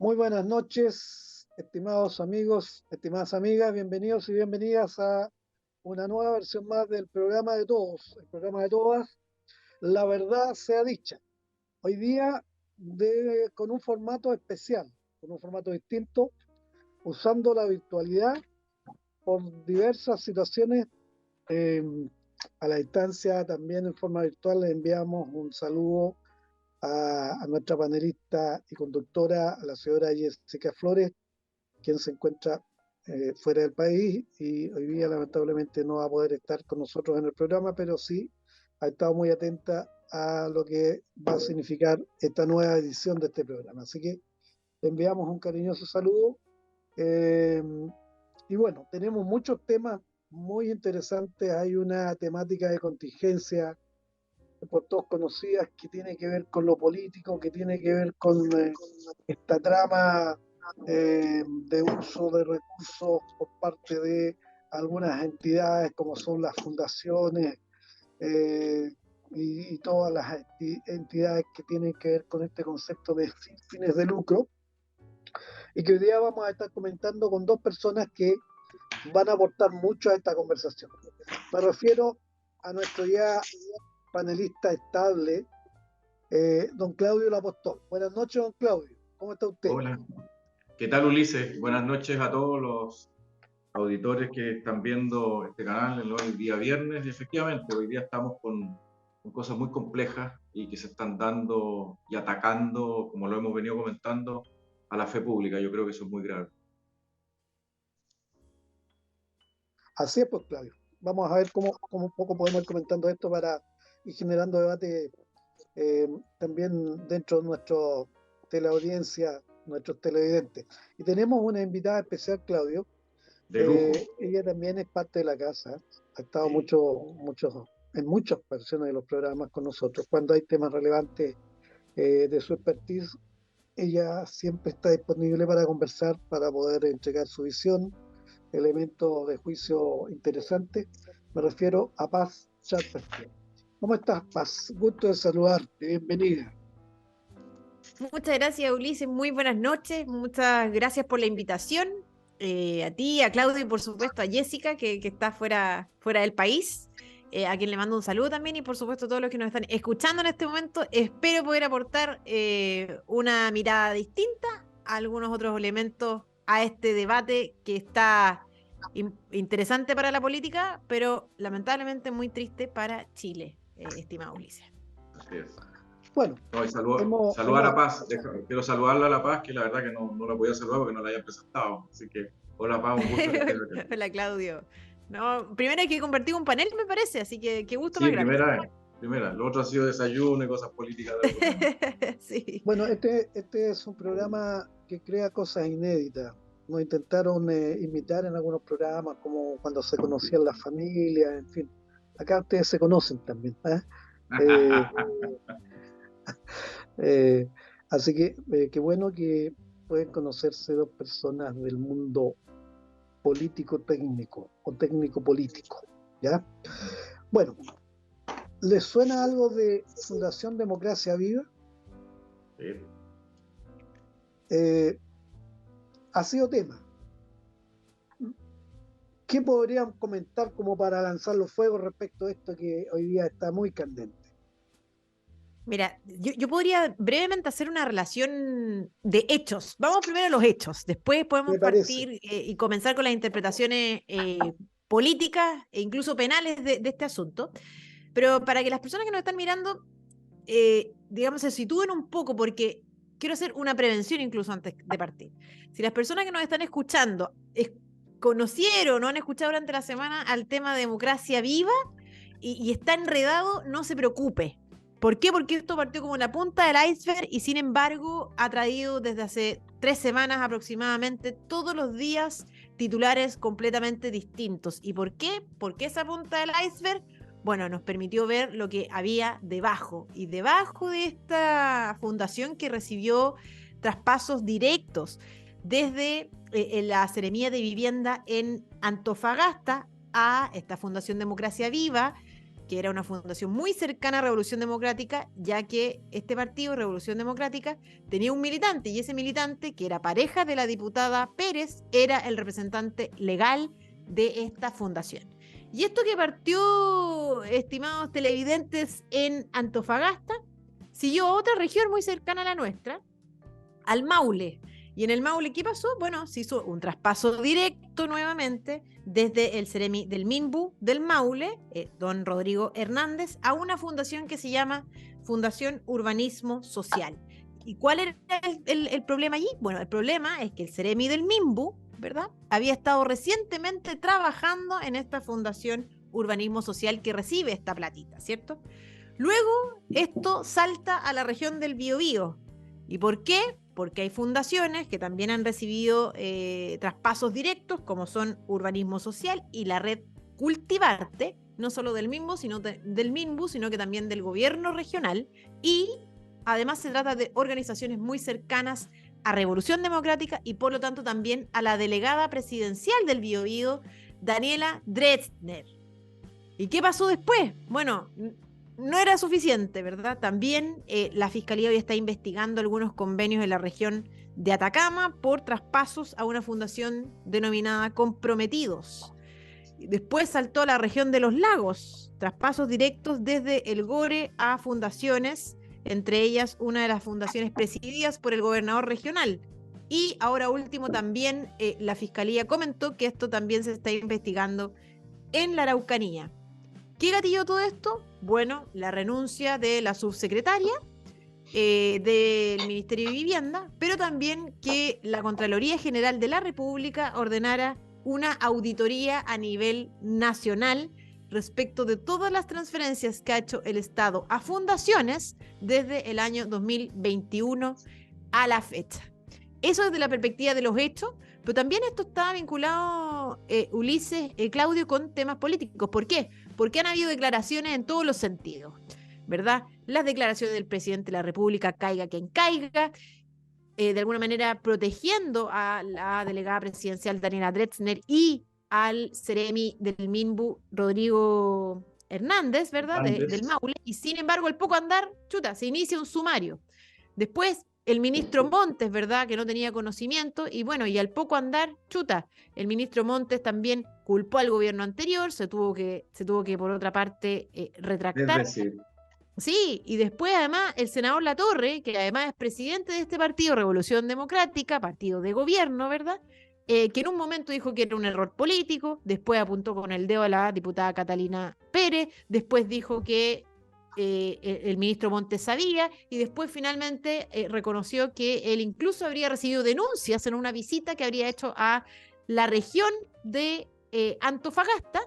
Muy buenas noches, estimados amigos, estimadas amigas, bienvenidos y bienvenidas a una nueva versión más del programa de todos, el programa de todas, La Verdad Sea Dicha. Hoy día con un formato especial, con un formato distinto, usando la virtualidad por diversas situaciones. eh, a la distancia, también en forma virtual, le enviamos un saludo a nuestra panelista y conductora, a la señora Jessica Flores, quien se encuentra fuera del país y hoy día lamentablemente no va a poder estar con nosotros en el programa, pero sí ha estado muy atenta a lo que va a significar esta nueva edición de este programa. Así que le enviamos un cariñoso saludo. eh, y bueno, tenemos muchos temas muy interesantes. Hay una temática de contingencia por todos conocidas que tiene que ver con lo político, que tiene que ver con esta trama de uso de recursos por parte de algunas entidades como son las fundaciones eh, y todas las entidades que tienen que ver con este concepto de fines de lucro, y que hoy día vamos a estar comentando con dos personas que van a aportar mucho a esta conversación. Me refiero a nuestro ya panelista estable, don Claudio Lapostol. Buenas noches, don Claudio. ¿Cómo está usted? Hola, ¿qué tal, Ulises? Buenas noches a todos los auditores que están viendo este canal el día viernes. Y efectivamente, hoy día estamos con cosas muy complejas y que se están dando y atacando, como lo hemos venido comentando, a la fe pública. Yo creo que eso es muy grave. Así es, pues, Claudio. Vamos a ver cómo un poco podemos ir comentando esto para ir generando debate eh, también dentro de nuestra teleaudiencia, nuestros televidentes. Y tenemos una invitada especial, Claudio. De lujo. Ella también es parte de la casa. Ha estado Sí. en muchas versiones de los programas con nosotros. Cuando hay temas relevantes de su expertise, ella siempre está disponible para conversar, para poder entregar su visión, elementos de juicio interesantes. Me refiero a Paz Chatterjee. ¿Cómo estás, Paz? Gusto de saludarte, bienvenida. Muchas gracias, Ulises. Muy buenas noches. Muchas gracias por la invitación. A ti, a Claudio y por supuesto a Jessica, que está fuera del país. A quien le mando un saludo también y por supuesto a todos los que nos están escuchando en este momento. Espero poder aportar una mirada distinta a algunos otros elementos a este debate que está interesante para la política, pero lamentablemente muy triste para Chile, estimado Ulises. Así es. Bueno, No, y saludar a Paz. Quiero saludarla a la Paz, que la verdad que no la podía saludar porque no la había presentado. Así que, hola Paz, un gusto que estés acá. Hola, Claudio. No, primero hay que compartir un panel, me parece, así que qué gusto Sí, más grande. primera vez. Primera. Lo otro ha sido desayuno y cosas políticas de otro tema. Sí. bueno, este es un programa que crea cosas inéditas. Nos intentaron imitar en algunos programas, como cuando se conocían las familias, en fin. Acá ustedes se conocen también. Eh, eh, Así que qué bueno que pueden conocerse dos personas del mundo político-técnico o técnico-político. ¿Ya? Bueno, ¿les suena algo de Fundación Democracia Viva? Sí. Ha sido tema. ¿Qué podrían comentar como para lanzar los fuegos respecto a esto que hoy día está muy candente? Mira, yo podría brevemente hacer una relación de hechos. Vamos primero a los hechos, después ¿Me podemos parece? partir y comenzar con las interpretaciones políticas e incluso penales de este asunto. Pero para que las personas que nos están mirando, digamos, se sitúen un poco, porque quiero hacer una prevención incluso antes de partir. Si las personas que nos están escuchando conocieron o han escuchado durante la semana al tema de democracia viva y está enredado, no se preocupe. ¿Por qué? Porque esto partió como la punta del iceberg y sin embargo ha traído desde hace 3 semanas aproximadamente todos los días titulares completamente distintos. ¿Y por qué? ¿Por qué esa punta del iceberg? Bueno, nos permitió ver lo que había debajo. Y debajo de esta fundación que recibió traspasos directos desde la Seremía de Vivienda en Antofagasta a esta Fundación Democracia Viva, que era una fundación muy cercana a Revolución Democrática, ya que este partido, Revolución Democrática, tenía un militante, y ese militante, que era pareja de la diputada Pérez, era el representante legal de esta fundación. Y esto que partió, estimados televidentes, en Antofagasta, siguió otra región muy cercana a la nuestra, al Maule. Y en el Maule, ¿qué pasó? Bueno, se hizo un traspaso directo nuevamente desde el Ceremi del Minbu del Maule, don Rodrigo Hernández, a una fundación que se llama Fundación Urbanismo Social. ¿Y cuál era el problema allí? Bueno, el problema es que el Ceremi del Minbu, ¿verdad?, había estado recientemente trabajando en esta Fundación Urbanismo Social que recibe esta platita, ¿cierto? Luego, esto salta a la región del Biobío. ¿Y por qué? Porque hay fundaciones que también han recibido traspasos directos, como son Urbanismo Social y la red Cultivarte, no solo del Minbu, sino que también del gobierno regional, y además se trata de organizaciones muy cercanas a Revolución Democrática y por lo tanto también a la delegada presidencial del Biobío, Daniela Drexner. ¿Y qué pasó después? Bueno, no era suficiente, ¿verdad? También la Fiscalía hoy está investigando algunos convenios en la región de Atacama por traspasos a una fundación denominada Comprometidos. Después saltó a la región de los lagos, traspasos directos desde el GORE a fundaciones, entre ellas una de las fundaciones presididas por el gobernador regional. Y ahora último también la Fiscalía comentó que esto también se está investigando en la Araucanía. ¿Qué gatilló todo esto? Bueno, la renuncia de la subsecretaria del Ministerio de Vivienda, pero también que la Contraloría General de la República ordenara una auditoría a nivel nacional respecto de todas las transferencias que ha hecho el Estado a fundaciones desde el año 2021 a la fecha. Eso desde la perspectiva de los hechos, pero también esto está vinculado, Ulises, Claudio, con temas políticos. ¿Por qué? Porque han habido declaraciones en todos los sentidos, ¿verdad? Las declaraciones del presidente de la República, caiga quien caiga, de alguna manera protegiendo a la delegada presidencial Daniela Drexner y al Ceremi del Minbu, Rodrigo Hernández, ¿verdad? Del Maule, y sin embargo, al poco andar, chuta, se inicia un sumario. Después, el ministro Montes, ¿verdad?, que no tenía conocimiento, y bueno, y al poco andar, chuta, el ministro Montes también culpó al gobierno anterior, se tuvo que por otra parte, retractar. Es decir, Sí, y después además el senador Latorre, que además es presidente de este partido, Revolución Democrática, partido de gobierno, ¿verdad?, que en un momento dijo que era un error político, después apuntó con el dedo a la diputada Catalina Pérez, después dijo que el ministro Montes sabía, y después finalmente reconoció que él incluso habría recibido denuncias en una visita que habría hecho a la región de Antofagasta,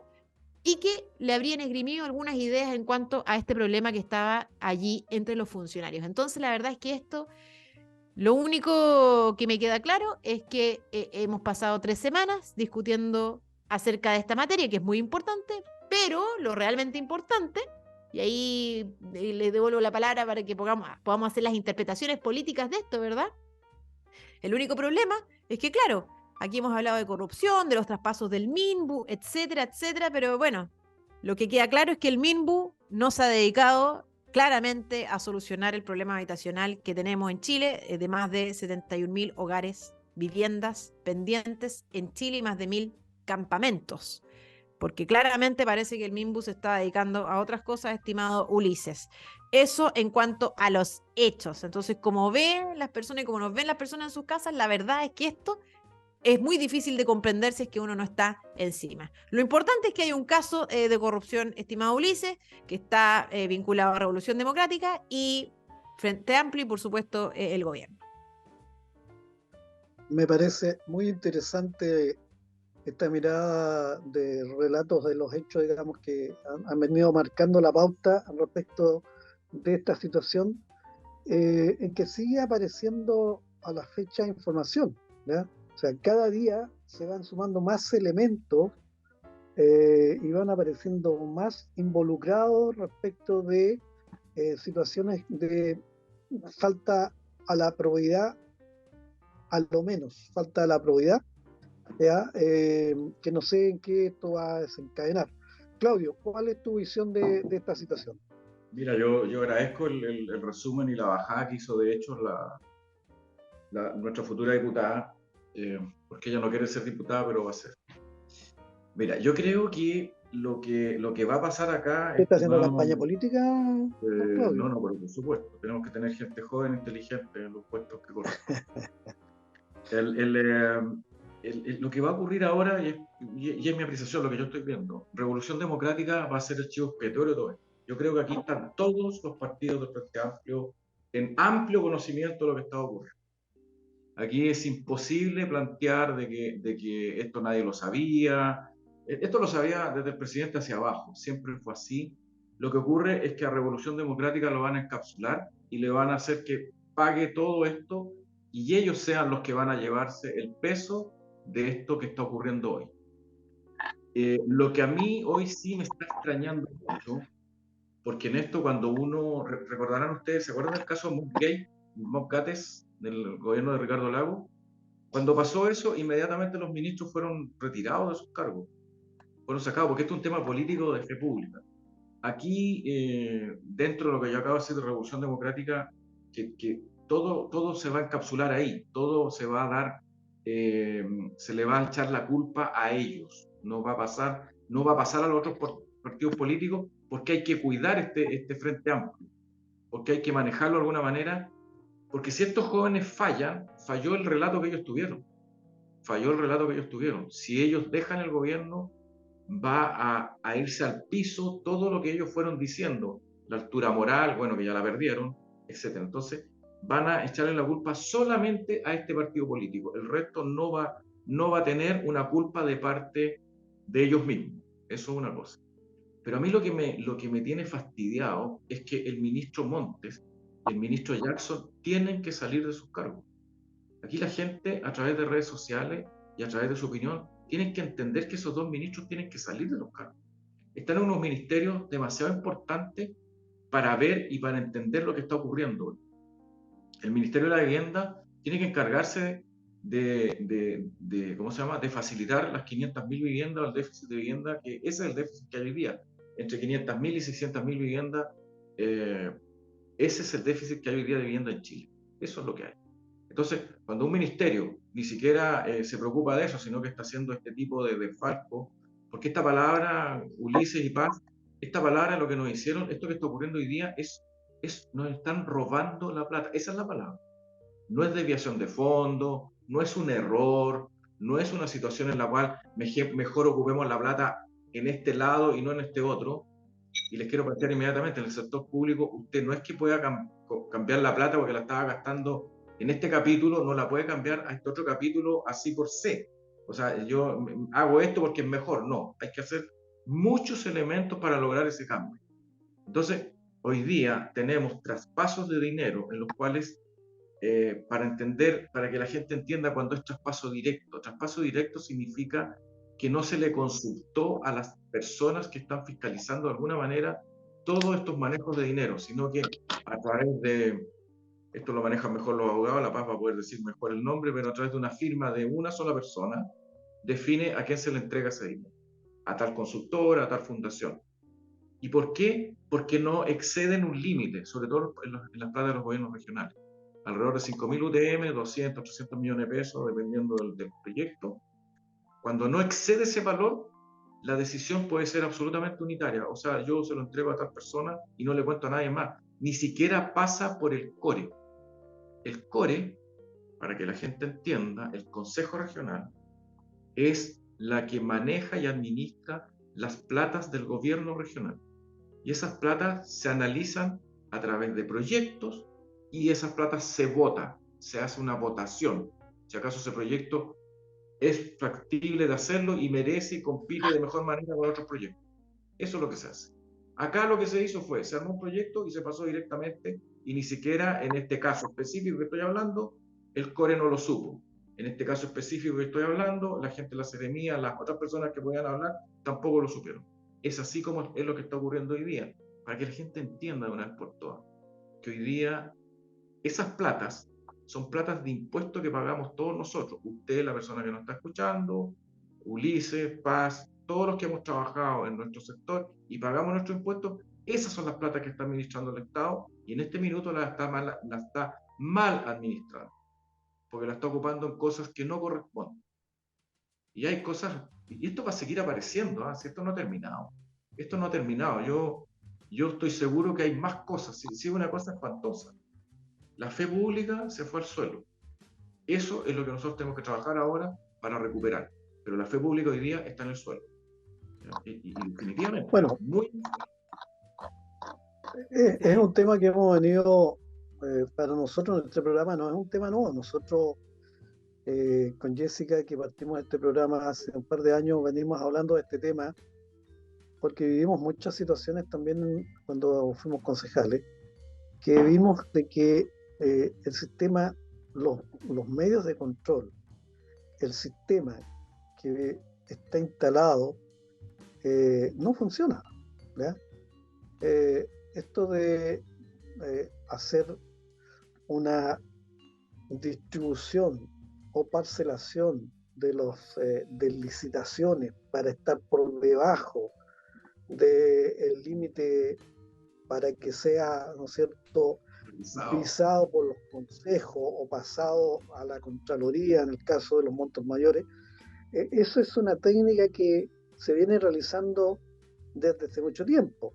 y que le habrían esgrimido algunas ideas en cuanto a este problema que estaba allí entre los funcionarios. Entonces, la verdad es que esto, lo único que me queda claro es que hemos pasado 3 semanas discutiendo acerca de esta materia, que es muy importante, pero lo realmente importante, y ahí le devuelvo la palabra para que podamos hacer las interpretaciones políticas de esto, ¿verdad? El único problema es que, claro, aquí hemos hablado de corrupción, de los traspasos del Minbu, etcétera, etcétera, pero bueno, lo que queda claro es que el Minbu no se ha dedicado claramente a solucionar el problema habitacional que tenemos en Chile, de más de 71.000 hogares, viviendas pendientes en Chile y más de 1.000 campamentos. Porque claramente parece que el Minbu se está dedicando a otras cosas, estimado Ulises. Eso en cuanto a los hechos. Entonces, como ven las personas y como nos ven las personas en sus casas, la verdad es que esto es muy difícil de comprender si es que uno no está encima. Lo importante es que hay un caso de corrupción, estimado Ulises, que está vinculado a Revolución Democrática y Frente Amplio y, por supuesto, el gobierno. Me parece muy interesante esta mirada de relatos de los hechos, digamos, que han venido marcando la pauta respecto de esta situación, en que sigue apareciendo a la fecha información, ¿ya? O sea, cada día se van sumando más elementos y van apareciendo más involucrados respecto de situaciones de falta a la probidad, a lo menos falta a la probidad, ¿ya? Que no sé en qué esto va a desencadenar. Claudio, ¿cuál es tu visión de esta situación? Mira, yo agradezco el resumen y la bajada que hizo de hecho nuestra futura diputada, porque ella no quiere ser diputada, pero va a ser. Mira, yo creo que lo que va a pasar acá, ¿Qué está haciendo estimado, campaña política, don Claudio? no, pero por supuesto, tenemos que tener gente joven, inteligente en los puestos que corresponden. El, el, eh, lo que va a ocurrir ahora, y es mi apreciación, lo que yo estoy viendo, Revolución Democrática va a ser el chivo expiatorio de todo esto. Yo creo que aquí están todos los partidos del Frente Amplio en amplio conocimiento de lo que está ocurriendo. Aquí es imposible plantear de que esto nadie lo sabía. Esto lo sabía desde el presidente hacia abajo, siempre fue así. Lo que ocurre es que a Revolución Democrática lo van a encapsular y le van a hacer que pague todo esto y ellos sean los que van a llevarse el peso de esto que está ocurriendo hoy. Lo que a mí hoy sí me está extrañando mucho, porque en esto cuando uno, recordarán ustedes, ¿se acuerdan del caso Mob Gates, del gobierno de Ricardo Lago? Cuando pasó eso, inmediatamente los ministros fueron retirados de sus cargos, fueron sacados, porque esto es un tema político de fe pública. Aquí, dentro de lo que yo acabo de decir de Revolución Democrática, que todo se va a encapsular ahí, todo se va a dar, se le va a echar la culpa a ellos, no va a pasar a los otros partidos políticos, porque hay que cuidar este Frente Amplio, porque hay que manejarlo de alguna manera, porque si estos jóvenes fallan, falló el relato que ellos tuvieron. Falló el relato que ellos tuvieron. Si ellos dejan el gobierno, va a irse al piso todo lo que ellos fueron diciendo, la altura moral, bueno, que ya la perdieron, etcétera. Entonces, van a echarle la culpa solamente a este partido político. El resto no va a tener una culpa de parte de ellos mismos. Eso es una cosa. Pero a mí lo que me tiene fastidiado es que el ministro Montes y el ministro Jackson tienen que salir de sus cargos. Aquí la gente, a través de redes sociales y a través de su opinión, tienen que entender que esos dos ministros tienen que salir de los cargos. Están en unos ministerios demasiado importantes para ver y para entender lo que está ocurriendo. El Ministerio de la Vivienda tiene que encargarse ¿cómo se llama?, de facilitar las 500.000 viviendas, el déficit de vivienda, que ese es el déficit que hay hoy día. Entre 500.000 y 600.000 viviendas, ese es el déficit que hay hoy día de vivienda en Chile. Eso es lo que hay. Entonces, cuando un ministerio ni siquiera se preocupa de eso, sino que está haciendo este tipo de desfalco, porque esta palabra, Ulises y Paz, esta palabra lo que nos hicieron, esto que está ocurriendo hoy día, nos están robando la plata. Esa es la palabra. No es desviación de fondo, no es un error, no es una situación en la cual mejor ocupemos la plata en este lado y no en este otro. Y les quiero plantear inmediatamente, en el sector público, usted no es que pueda cambiar la plata porque la estaba gastando en este capítulo, no la puede cambiar a este otro capítulo así por C. O sea, yo hago esto porque es mejor. No, hay que hacer muchos elementos para lograr ese cambio. Entonces, hoy día tenemos traspasos de dinero en los cuales, para que la gente entienda cuando es traspaso directo. Traspaso directo significa que no se le consultó a las personas que están fiscalizando de alguna manera todos estos manejos de dinero, sino que a través esto lo manejan mejor los abogados, La Paz va a poder decir mejor el nombre, pero a través de una firma de una sola persona, define a quién se le entrega ese dinero, a tal consultora, a tal fundación. ¿Y por qué? Porque no exceden un límite, sobre todo en las plata de los gobiernos regionales. Alrededor de 5.000 UTM, 200, 300 millones de pesos, dependiendo del proyecto. Cuando no excede ese valor, la decisión puede ser absolutamente unitaria. O sea, yo se lo entrego a tal persona y no le cuento a nadie más. Ni siquiera pasa por el CORE. El CORE, para que la gente entienda, el Consejo Regional, es la que maneja y administra las platas del gobierno regional. Y esas platas se analizan a través de proyectos y esas platas se votan, se hace una votación. Si acaso ese proyecto es factible de hacerlo y merece y compite de mejor manera con otros proyectos. Eso es lo que se hace. Acá lo que se hizo fue, se armó un proyecto y se pasó directamente, y ni siquiera en este caso específico que estoy hablando, el CORE no lo supo. En este caso específico que estoy hablando, la gente de la seremía, las otras personas que podían hablar, tampoco lo supieron. Es así como es lo que está ocurriendo hoy día, para que la gente entienda de una vez por todas, que hoy día esas platas son platas de impuestos que pagamos todos nosotros. Usted, la persona que nos está escuchando, Ulises, Paz, todos los que hemos trabajado en nuestro sector y pagamos nuestros impuestos, esas son las platas que está administrando el Estado y en este minuto la está mal administrando, porque la está ocupando en cosas que no corresponden. Y hay cosas, y esto va a seguir apareciendo, ¿eh? Si esto no ha terminado. Esto no ha terminado. Yo estoy seguro que hay más cosas. Sí, una cosa espantosa. La fe pública se fue al suelo. Eso es lo que nosotros tenemos que trabajar ahora para recuperar. Pero la fe pública hoy día está en el suelo. Y definitivamente, Bueno, muy... es un tema que hemos venido, para nosotros en este programa no es un tema nuevo. Nosotros, con Jessica, que partimos este programa hace un par de años, venimos hablando de este tema porque vivimos muchas situaciones también cuando fuimos concejales, que vimos de que el sistema, los medios de control, el sistema que está instalado no funciona, ¿ya? Esto de hacer una distribución o parcelación de licitaciones para estar por debajo del límite para que sea, ¿no es cierto?, visado por los consejos o pasado a la Contraloría en el caso de los montos mayores. Eso es una técnica que se viene realizando desde hace mucho tiempo.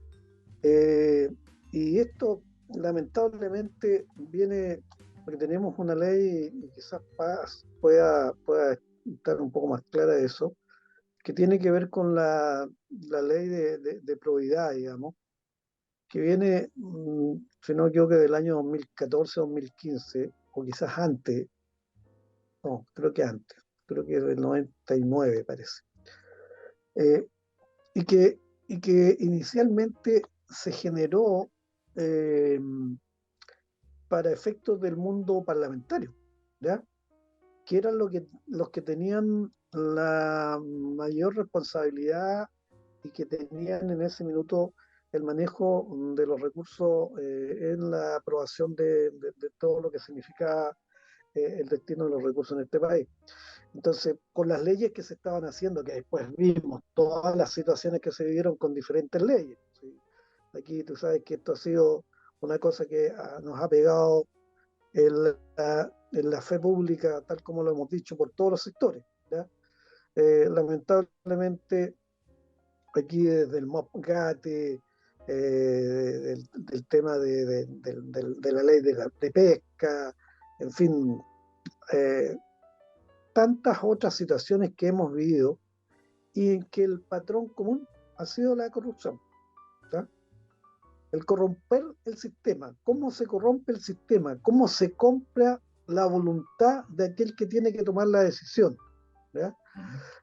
Y esto lamentablemente viene porque tenemos una ley, y quizás pueda estar un poco más clara de eso, que tiene que ver con la ley de probidad, digamos, que viene, si no me equivoco, del año 2014-2015, o quizás antes, no, creo que es del 99, parece. Eh, y, que inicialmente se generó eh, para efectos del mundo parlamentario, ¿ya? Que eran los que tenían la mayor responsabilidad y que tenían en ese minuto el manejo de los recursos en la aprobación de todo lo que significa el destino de los recursos en este país. Entonces, con las leyes que se estaban haciendo, que después vimos todas las situaciones que se vivieron con diferentes leyes, ¿sí? Aquí tú sabes que esto ha sido una cosa que nos ha pegado en la fe pública, tal como lo hemos dicho, por todos los sectores, ¿ya? Lamentablemente, aquí desde el MOPGATE, del tema de la ley de pesca, en fin, eh, tantas otras situaciones que hemos vivido y en que el patrón común ha sido la corrupción, ¿ya? El corromper el sistema. ¿Cómo se corrompe el sistema? ¿Cómo se compra la voluntad de aquel que tiene que tomar la decisión, ¿ya?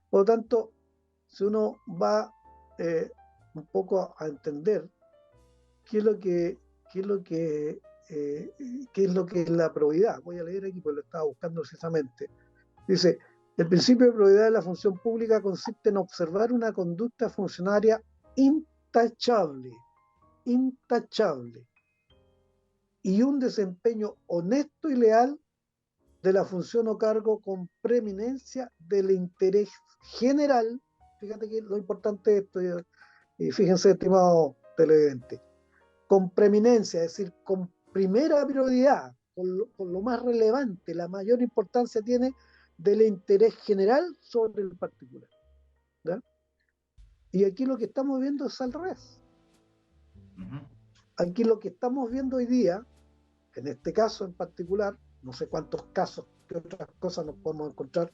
Por lo tanto, si uno va un poco a entender qué es lo que qué es lo que qué es lo que es la probidad, voy a leer aquí porque lo estaba buscando precisamente. Dice: el principio de probidad de la función pública consiste en observar una conducta funcionaria intachable, intachable, y un desempeño honesto y leal de la función o cargo con preeminencia del interés general. Fíjate que lo importante de esto, y fíjense, estimado televidente, con preeminencia, es decir, con primera prioridad, con lo más relevante, la mayor importancia tiene del interés general sobre el particular, ¿ya? Y aquí lo que estamos viendo es al revés. Aquí lo que estamos viendo hoy día, en este caso en particular, no sé cuántos casos, qué otras cosas nos podemos encontrar.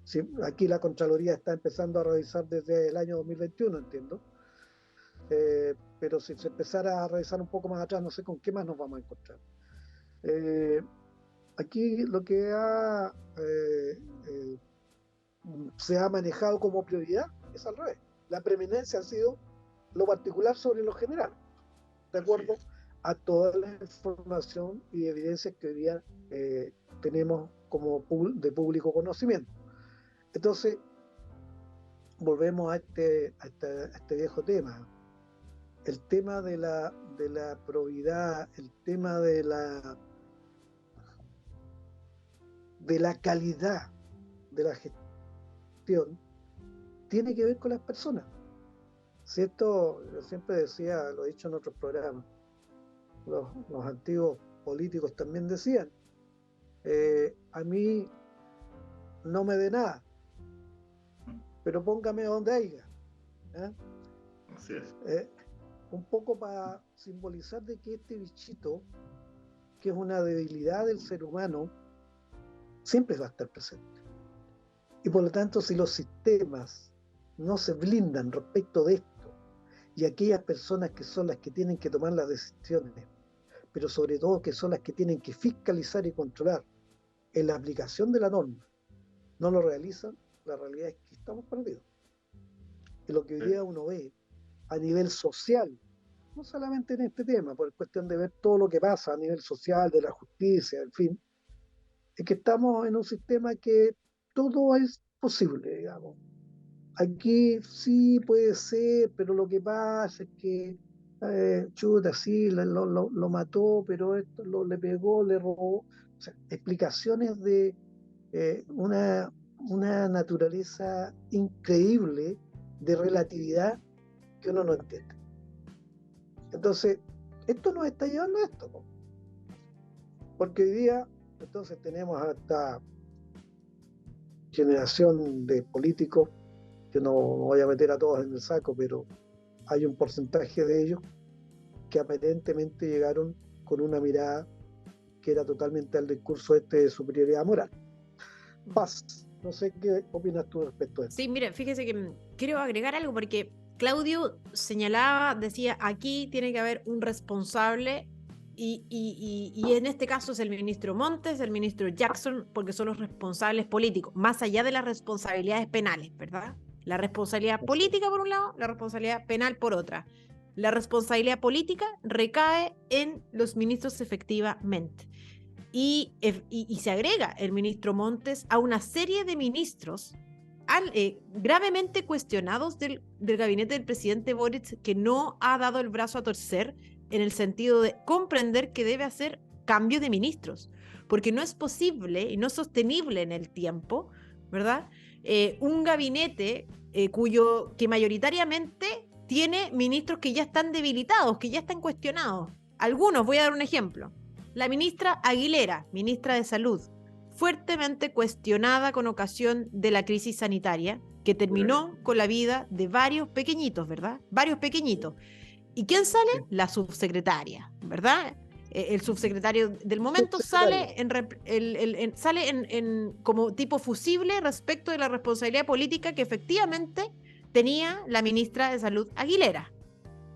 Si aquí la Contraloría está empezando a revisar desde el año 2021, entiendo. Pero si se empezara a revisar un poco más atrás, no sé con qué más nos vamos a encontrar. Aquí lo que se ha manejado como prioridad es al revés. La preeminencia ha sido lo particular sobre lo general, de acuerdo a toda la información y evidencias que hoy día tenemos como de público conocimiento. Entonces, volvemos a este viejo tema. El tema de la probidad, el tema de la calidad de la gestión tiene que ver con las personas. ¿Cierto? Yo siempre decía, lo he dicho en otros programas, los antiguos políticos también decían, a mí no me dé nada, pero póngame donde haya. ¿Eh? Así es. Un poco para simbolizar de que este bichito, que es una debilidad del ser humano, siempre va a estar presente. Y por lo tanto, si los sistemas no se blindan respecto de esto, y aquellas personas que son las que tienen que tomar las decisiones, pero sobre todo que son las que tienen que fiscalizar y controlar en la aplicación de la norma, no lo realizan, la realidad es que estamos perdidos. Y lo que hoy día uno ve a nivel social, no solamente en este tema, por cuestión de ver todo lo que pasa a nivel social, de la justicia, en fin, es que estamos en un sistema que todo es posible, digamos. Aquí sí puede ser, pero lo que pasa es que chuta, sí, lo mató, pero esto le pegó, le robó. O sea, explicaciones de una naturaleza increíble de relatividad que uno no entiende. Entonces, esto nos está llevando a esto, ¿no? Porque hoy día, entonces tenemos a esta generación de políticos, que no voy a meter a todos en el saco, pero hay un porcentaje de ellos que aparentemente llegaron con una mirada que era totalmente al discurso de superioridad moral. Paz, no sé qué opinas tú respecto a esto. Sí, mire, fíjese que quiero agregar algo porque Claudio señalaba, decía, aquí tiene que haber un responsable y en este caso es el ministro Montes, el ministro Jackson, porque son los responsables políticos, más allá de las responsabilidades penales, ¿verdad? La responsabilidad política por un lado, la responsabilidad penal por otra. La responsabilidad política recae en los ministros efectivamente. Y se agrega el ministro Montes a una serie de ministros gravemente cuestionados del gabinete del presidente Boric, que no ha dado el brazo a torcer en el sentido de comprender que debe hacer cambio de ministros, porque no es posible y no es sostenible en el tiempo, ¿verdad? Un gabinete que mayoritariamente tiene ministros que ya están debilitados, que ya están cuestionados. Algunos, voy a dar un ejemplo. La ministra Aguilera, ministra de Salud, fuertemente cuestionada con ocasión de la crisis sanitaria que terminó con la vida de varios pequeñitos, ¿verdad? Varios pequeñitos. ¿Y quién sale? La subsecretaria, ¿verdad? El subsecretario del momento sale como tipo fusible respecto de la responsabilidad política que efectivamente tenía la ministra de Salud Aguilera.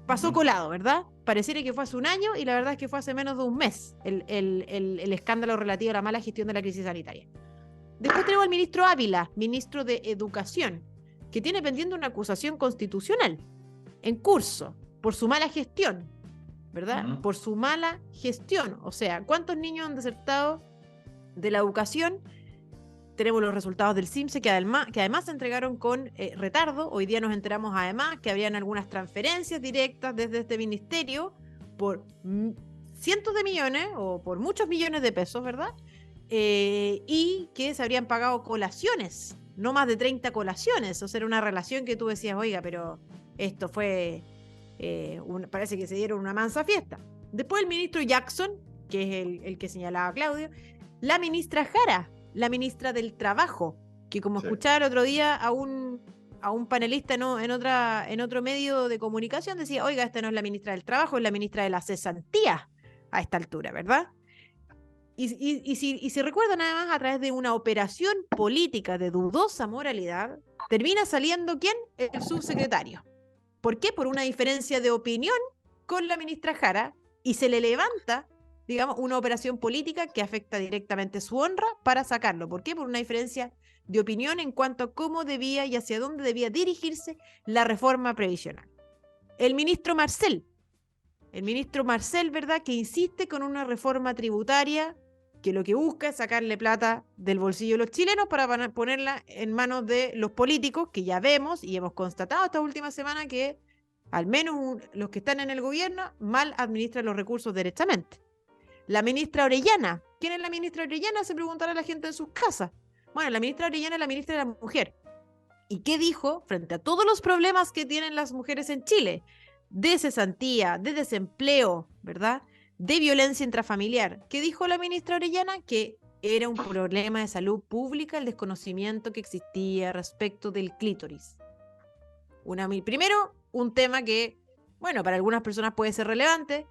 Pasó colado, ¿verdad? Pareciera que fue hace un año y la verdad es que fue hace menos de un mes el escándalo relativo a la mala gestión de la crisis sanitaria. Después tenemos al ministro Ávila, ministro de Educación, que tiene pendiente una acusación constitucional en curso por su mala gestión, ¿verdad? Por su mala gestión. O sea, ¿cuántos niños han desertado de la educación? Tenemos los resultados del CIMSE que además se entregaron con retardo. Hoy día nos enteramos además que habrían algunas transferencias directas desde este ministerio por cientos de millones o por muchos millones de pesos, ¿verdad? Y que se habrían pagado colaciones, no más de 30 colaciones. O sea, era una relación que tú decías, oiga, pero esto fue, parece que se dieron una mansa fiesta. Después el ministro Jackson, que es el que señalaba Claudio, la ministra Jara, la ministra del Trabajo, que como escuchaba el otro día a un panelista en otro medio de comunicación, decía, oiga, esta no es la ministra del Trabajo, es la ministra de la cesantía a esta altura, ¿verdad? Y si recuerdan además, a través de una operación política de dudosa moralidad, termina saliendo ¿quién? El subsecretario. ¿Por qué? Por una diferencia de opinión con la ministra Jara, y se le levanta, digamos, una operación política que afecta directamente su honra para sacarlo. ¿Por qué? Por una diferencia de opinión en cuanto a cómo debía y hacia dónde debía dirigirse la reforma previsional. El ministro Marcel, ¿verdad?, que insiste con una reforma tributaria que lo que busca es sacarle plata del bolsillo de los chilenos para ponerla en manos de los políticos, que ya vemos y hemos constatado esta última semana que al menos los que están en el gobierno mal administran los recursos derechamente. La ministra Orellana. ¿Quién es la ministra Orellana? Se preguntará la gente en sus casas. Bueno, la ministra Orellana es la ministra de la Mujer. ¿Y qué dijo frente a todos los problemas que tienen las mujeres en Chile? De cesantía, de desempleo, ¿verdad? De violencia intrafamiliar. ¿Qué dijo la ministra Orellana? Que era un problema de salud pública el desconocimiento que existía respecto del clítoris. Primero, un tema que, bueno, para algunas personas puede ser relevante,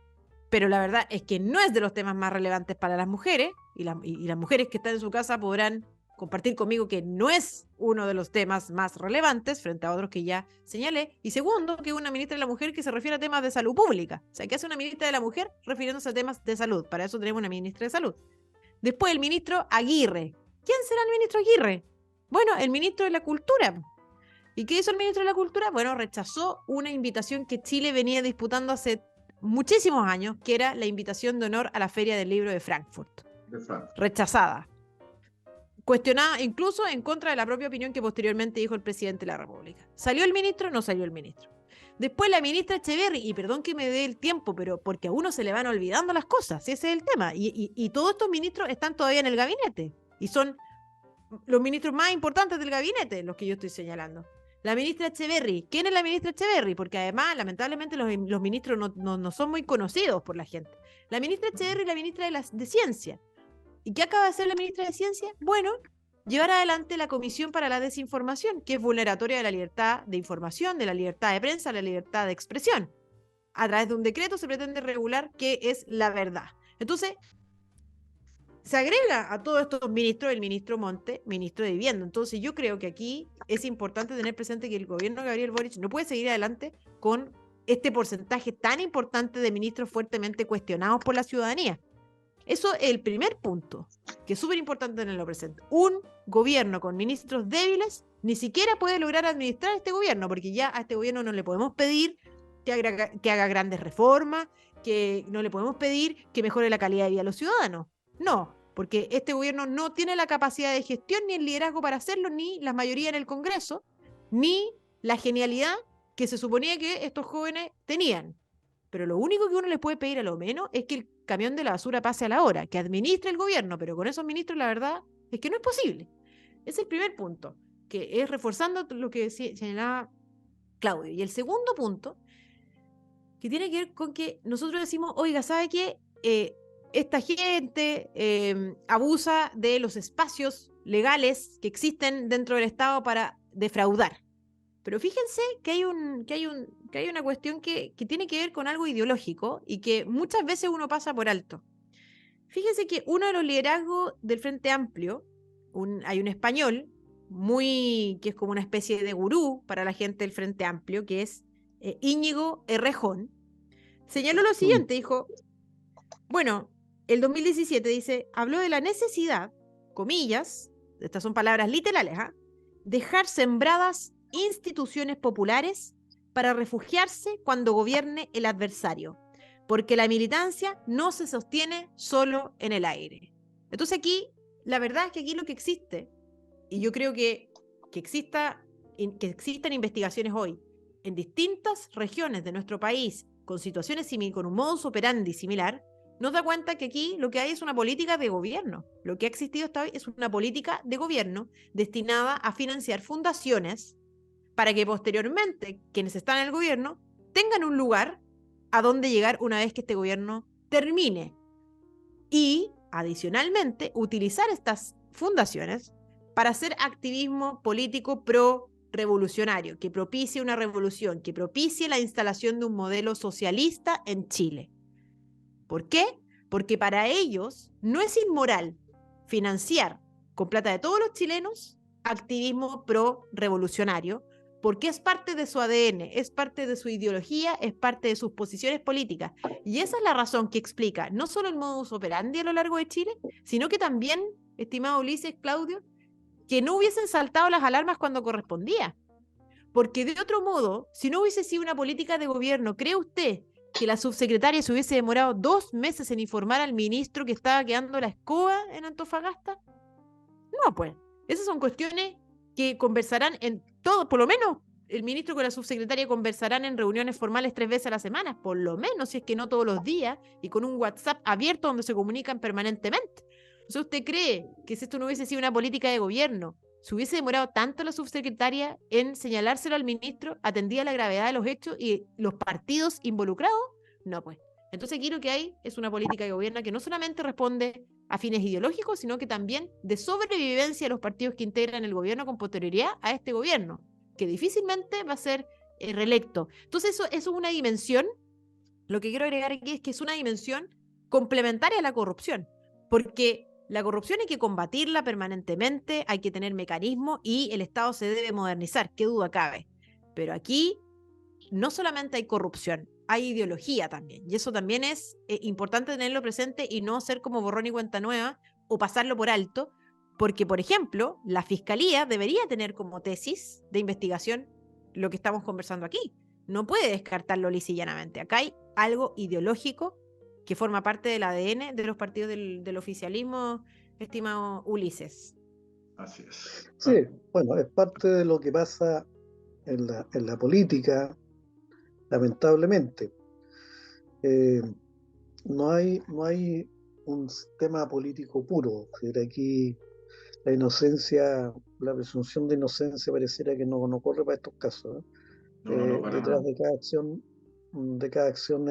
pero la verdad es que no es de los temas más relevantes para las mujeres, y las mujeres que están en su casa podrán compartir conmigo que no es uno de los temas más relevantes frente a otros que ya señalé. Y segundo, que es una ministra de la mujer que se refiere a temas de salud pública. O sea, ¿qué hace una ministra de la mujer refiriéndose a temas de salud? Para eso tenemos una ministra de salud. Después el ministro Aguirre. ¿Quién será el ministro Aguirre? Bueno, el ministro de la Cultura. ¿Y qué hizo el ministro de la Cultura? Bueno, rechazó una invitación que Chile venía disputando hace muchísimos años, que era la invitación de honor a la Feria del Libro de Frankfurt. Rechazada. Cuestionada incluso en contra de la propia opinión que posteriormente dijo el presidente de la República. ¿Salió el ministro? No salió el ministro. Después la ministra Echeverri, y perdón que me dé el tiempo, pero porque a uno se le van olvidando las cosas, ese es el tema. Y todos estos ministros están todavía en el gabinete, y son los ministros más importantes del gabinete, los que yo estoy señalando. La ministra Echeverri. ¿Quién es la ministra Echeverri? Porque además, lamentablemente, los ministros no son muy conocidos por la gente. La ministra Echeverri es la ministra de Ciencia. ¿Y qué acaba de hacer la ministra de Ciencia? Bueno, llevar adelante la Comisión para la Desinformación, que es vulneratoria de la libertad de información, de la libertad de prensa, de la libertad de expresión. A través de un decreto se pretende regular qué es la verdad. Entonces, se agrega a todos estos ministros el ministro Monte, ministro de Vivienda. Entonces yo creo que aquí es importante tener presente que el gobierno de Gabriel Boric no puede seguir adelante con este porcentaje tan importante de ministros fuertemente cuestionados por la ciudadanía. Eso es el primer punto, que es súper importante tenerlo presente. Un gobierno con ministros débiles ni siquiera puede lograr administrar este gobierno, porque ya a este gobierno no le podemos pedir que haga grandes reformas, que no le podemos pedir que mejore la calidad de vida de los ciudadanos. No, porque este gobierno no tiene la capacidad de gestión ni el liderazgo para hacerlo, ni la mayoría en el Congreso, ni la genialidad que se suponía que estos jóvenes tenían. Pero lo único que uno les puede pedir a lo menos es que el camión de la basura pase a la hora, que administre el gobierno, pero con esos ministros la verdad es que no es posible. Es el primer punto, que es reforzando lo que señalaba Claudio. Y el segundo punto, que tiene que ver con que nosotros decimos, oiga, ¿sabe qué? Esta gente abusa de los espacios legales que existen dentro del Estado para defraudar. Pero fíjense que hay una cuestión que tiene que ver con algo ideológico y que muchas veces uno pasa por alto. Fíjense que uno de los liderazgos del Frente Amplio, hay un español que es como una especie de gurú para la gente del Frente Amplio, que es Íñigo Errejón, señaló lo siguiente, dijo, bueno, el 2017 dice, habló de la necesidad, comillas, estas son palabras literales, dejar sembradas instituciones populares para refugiarse cuando gobierne el adversario, porque la militancia no se sostiene solo en el aire. Entonces aquí, la verdad es que aquí lo que existe, y yo creo que existan investigaciones hoy en distintas regiones de nuestro país con situaciones similares, con un modus operandi similar, nos da cuenta que aquí lo que hay es una política de gobierno. Lo que ha existido hasta hoy es una política de gobierno destinada a financiar fundaciones para que posteriormente quienes están en el gobierno tengan un lugar a donde llegar una vez que este gobierno termine. Y, adicionalmente, utilizar estas fundaciones para hacer activismo político pro-revolucionario, que propicie una revolución, que propicie la instalación de un modelo socialista en Chile. ¿Por qué? Porque para ellos no es inmoral financiar con plata de todos los chilenos activismo pro-revolucionario, porque es parte de su ADN, es parte de su ideología, es parte de sus posiciones políticas. Y esa es la razón que explica no solo el modus operandi a lo largo de Chile, sino que también, estimado Ulises, Claudio, que no hubiesen saltado las alarmas cuando correspondía. Porque de otro modo, si no hubiese sido una política de gobierno, ¿cree usted que la subsecretaria se hubiese demorado 2 meses en informar al ministro que estaba quedando la escoba en Antofagasta? No, pues. Esas son cuestiones que conversarán en todo, por lo menos el ministro con la subsecretaria conversarán en reuniones formales 3 veces a la semana, por lo menos, si es que no todos los días, y con un WhatsApp abierto donde se comunican permanentemente. Entonces, ¿usted cree que si esto no hubiese sido una política de gobierno, si hubiese demorado tanto la subsecretaria en señalárselo al ministro, atendía la gravedad de los hechos y los partidos involucrados, no pues. Entonces aquí lo que hay es una política que gobierna que no solamente responde a fines ideológicos, sino que también de sobrevivencia de los partidos que integran el gobierno con posterioridad a este gobierno, que difícilmente va a ser reelecto. Entonces eso es una dimensión, lo que quiero agregar aquí es que es una dimensión complementaria a la corrupción, porque la corrupción hay que combatirla permanentemente, hay que tener mecanismos y el Estado se debe modernizar, qué duda cabe. Pero aquí no solamente hay corrupción, hay ideología también. Y eso también es importante tenerlo presente y no ser como borrón y cuenta nueva o pasarlo por alto, porque, por ejemplo, la Fiscalía debería tener como tesis de investigación lo que estamos conversando aquí. No puede descartarlo lisa y llanamente. Acá hay algo ideológico que forma parte del ADN de los partidos del oficialismo, estimado Ulises. Así es. Sí, bueno, es parte de lo que pasa en la política, lamentablemente. No hay un sistema político puro. Es decir, aquí la inocencia, la presunción de inocencia pareciera que no corre para estos casos, ¿eh? No, para Detrás nada. de cada acción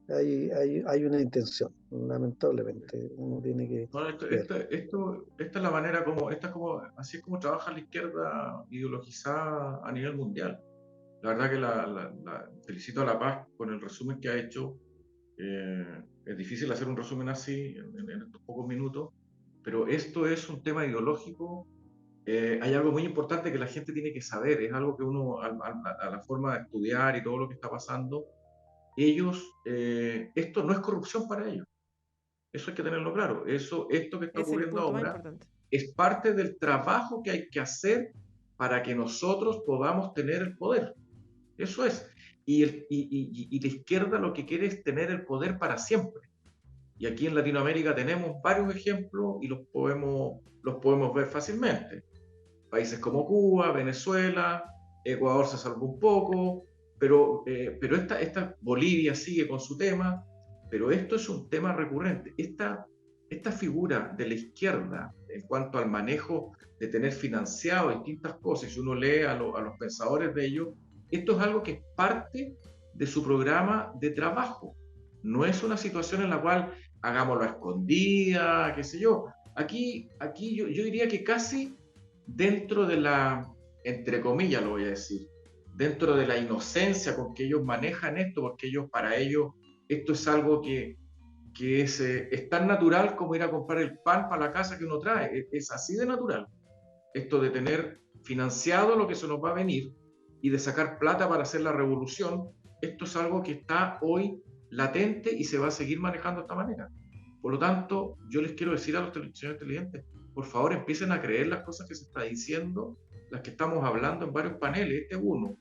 hay una intención, lamentablemente. Uno tiene que No, ver. esta es la manera como, así es como trabaja la izquierda ideologizada a nivel mundial. La verdad que felicito a La Paz con el resumen que ha hecho. Es difícil hacer un resumen así en estos pocos minutos, pero esto es un tema ideológico. Hay algo muy importante que la gente tiene que saber, es algo que uno, a la forma de estudiar y todo lo que está pasando, esto no es corrupción para ellos. Eso hay que tenerlo claro. Esto que está Es el ocurriendo punto más ahora importante. es parte del trabajo que hay que hacer para que nosotros podamos tener el poder. Eso es. Y la izquierda lo que quiere es tener el poder para siempre. Y aquí en Latinoamérica tenemos varios ejemplos y los podemos ver fácilmente. Países como Cuba, Venezuela, Ecuador se salvó un poco, pero esta Bolivia sigue con su tema, pero esto es un tema recurrente. Esta figura de la izquierda en cuanto al manejo de tener financiado distintas cosas, si uno lee a los pensadores de ellos, esto es algo que es parte de su programa de trabajo. No es una situación en la cual hagámoslo a escondida, qué sé yo. Aquí yo diría que casi dentro de entre comillas lo voy a decir, dentro de la inocencia con que ellos manejan esto, porque para ellos esto es algo que es tan natural como ir a comprar el pan para la casa que uno trae, es así de natural. Esto de tener financiado lo que se nos va a venir y de sacar plata para hacer la revolución, esto es algo que está hoy latente y se va a seguir manejando de esta manera. Por lo tanto, yo les quiero decir a los señores televidentes, por favor empiecen a creer las cosas que se está diciendo, las que estamos hablando en varios paneles, este es uno.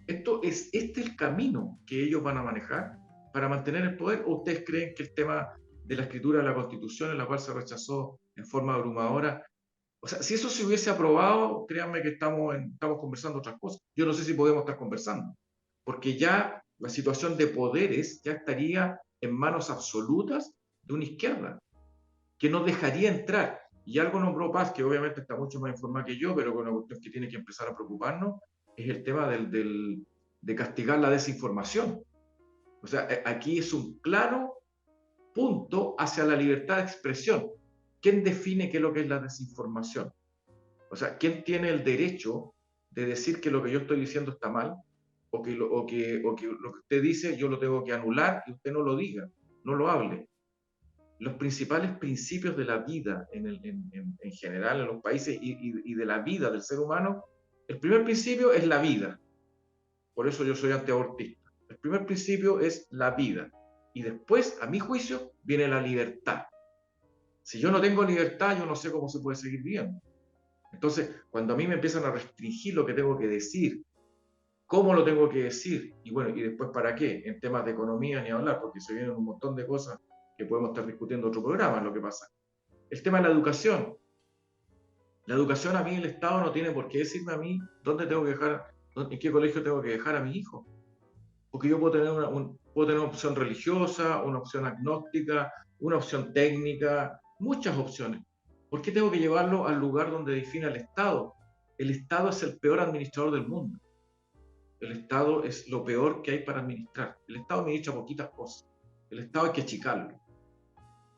Este es el camino que ellos van a manejar para mantener el poder, o ustedes creen que el tema de la escritura de la Constitución, en la cual se rechazó en forma abrumadora, o sea, si eso se hubiese aprobado, créanme que estamos conversando otras cosas. Yo no sé si podemos estar conversando, porque ya la situación de poderes ya estaría en manos absolutas de una izquierda, que no dejaría entrar. Y algo nombró Paz, que obviamente está mucho más informada que yo, pero con una cuestión que tiene que empezar a preocuparnos, es el tema de castigar la desinformación. O sea, aquí es un claro punto hacia la libertad de expresión. ¿Quién define qué es lo que es la desinformación? O sea, ¿quién tiene el derecho de decir que lo que yo estoy diciendo está mal? O que lo que usted dice yo lo tengo que anular y usted no lo diga, no lo hable. Los principales principios de la vida en general en los países y de la vida del ser humano, el primer principio es la vida. Por eso yo soy antiabortista. El primer principio es la vida. Y después, a mi juicio, viene la libertad. Si yo no tengo libertad, yo no sé cómo se puede seguir viviendo. Entonces, cuando a mí me empiezan a restringir lo que tengo que decir, cómo lo tengo que decir, y bueno, y después para qué, en temas de economía ni hablar, porque se vienen un montón de cosas que podemos estar discutiendo en otro programa, es lo que pasa. El tema de la educación. La educación, a mí el Estado no tiene por qué decirme a mí dónde tengo que dejar, en qué colegio tengo que dejar a mis hijos. Porque yo puedo tener una opción religiosa, una opción agnóstica, una opción técnica, muchas opciones. ¿Por qué tengo que llevarlo al lugar donde define el Estado? El Estado es el peor administrador del mundo. El Estado es lo peor que hay para administrar. El Estado administra poquitas cosas. El Estado hay que achicarlo.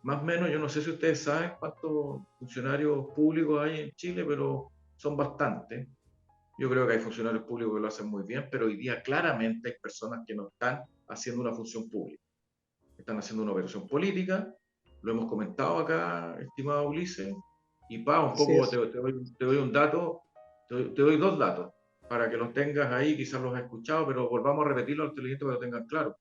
Más o menos, yo no sé si ustedes saben cuántos funcionarios públicos hay en Chile, pero son bastantes. Yo creo que hay funcionarios públicos que lo hacen muy bien, pero hoy día claramente hay personas que no están haciendo una función pública. Están haciendo una operación política, lo hemos comentado acá, estimado Ulises, y un poco te doy un dato, te doy dos datos, para que los tengas ahí, quizás los has escuchado, pero volvamos a repetirlo al televidente para que lo tengan claro.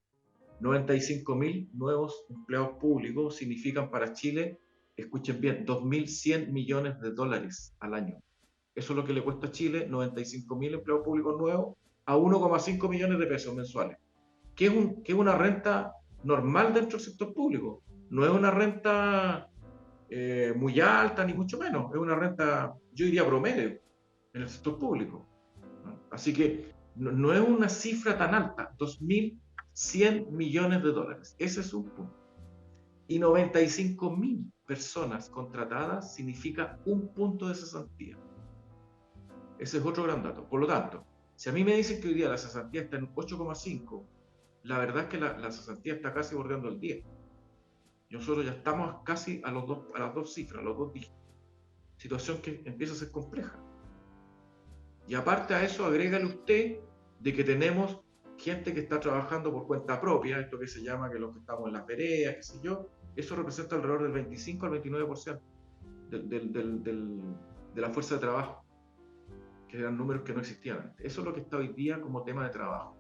95.000 nuevos empleados públicos significan para Chile, escuchen bien, 2.100 millones de dólares al año. Eso es lo que le cuesta a Chile, 95.000 empleados públicos nuevos, a 1,5 millones de pesos mensuales. ¿Qué es una renta normal dentro del sector público? No es una renta muy alta, ni mucho menos. Es una renta, yo diría, promedio en el sector público, ¿no? Así que no es una cifra tan alta, 2.100 millones de dólares. Ese es un punto. Y 95.000 personas contratadas significa un punto de cesantía. Ese es otro gran dato. Por lo tanto, si a mí me dicen que hoy día la cesantía está en 8,5, la verdad es que la cesantía está casi bordeando el 10. Nosotros ya estamos casi a las dos cifras, a los dos dígitos. Situación que empieza a ser compleja. Y aparte a eso, agrégale usted de que tenemos gente que está trabajando por cuenta propia, esto que se llama que los que estamos en las veredas, qué sé yo, eso representa alrededor del 25 al 29% de la fuerza de trabajo, que eran números que no existían antes. Eso es lo que está hoy día como tema de trabajo.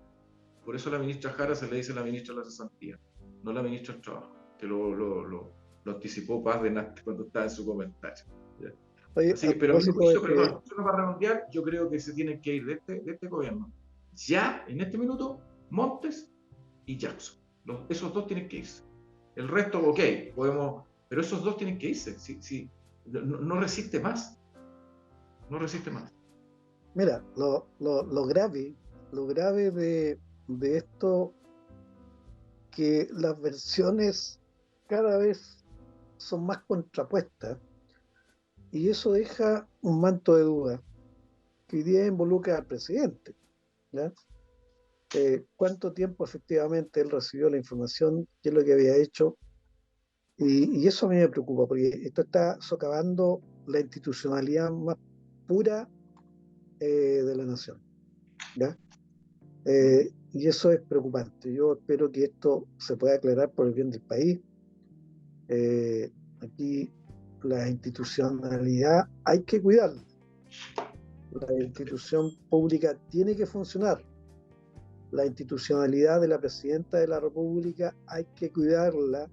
Por eso a la ministra Jara se le dice la ministra de la cesantía, no la ministra del trabajo, que lo anticipó Paz de Nasti cuando estaba en su comentario. ¿Ya? Oye, Así que, pero a mi juicio, perdón, solo para redondear, yo creo que se tienen que ir de este gobierno. Ya, en este minuto, Montes y Jackson. Esos dos tienen que irse. El resto, ok, podemos, pero esos dos tienen que irse. No resiste más. No resiste más. Mira, lo grave de esto, que las versiones cada vez son más contrapuestas, y eso deja un manto de duda que hoy día involucra al presidente, ¿ya? ¿Cuánto tiempo efectivamente él recibió la información? ¿Qué es lo que había hecho? Y eso a mí me preocupa, porque esto está socavando la institucionalidad más pura de la nación, ¿ya? Y eso es preocupante. Yo espero que esto se pueda aclarar por el bien del país. Aquí la institucionalidad hay que cuidarla. La institución pública tiene que funcionar. La institucionalidad de la presidenta de la República hay que cuidarla,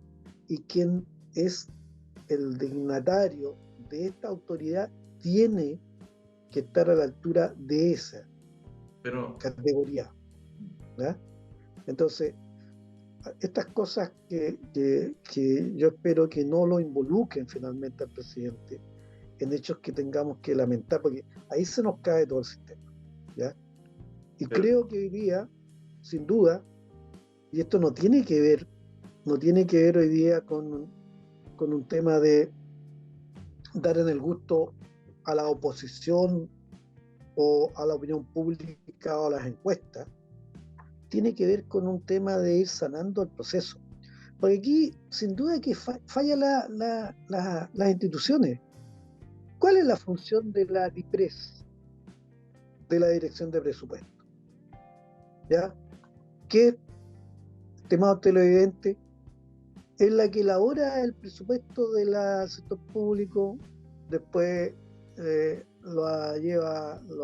y quien es el dignatario de esta autoridad tiene que estar a la altura de esa categoría, ¿ya? Entonces, estas cosas que yo espero que no lo involucren finalmente al presidente en hechos que tengamos que lamentar, porque ahí se nos cae todo el sistema, ¿ya? Y creo que hoy día, sin duda, y esto no tiene que ver hoy día con un tema de dar en el gusto a la oposición o a la opinión pública o a las encuestas, tiene que ver con un tema de ir sanando el proceso. Porque aquí, sin duda, que falla las instituciones. ¿Cuál es la función de la DIPRES, de la Dirección de Presupuesto? ¿Ya? Que, estimado televidente, es la que elabora el presupuesto del sector público, después lo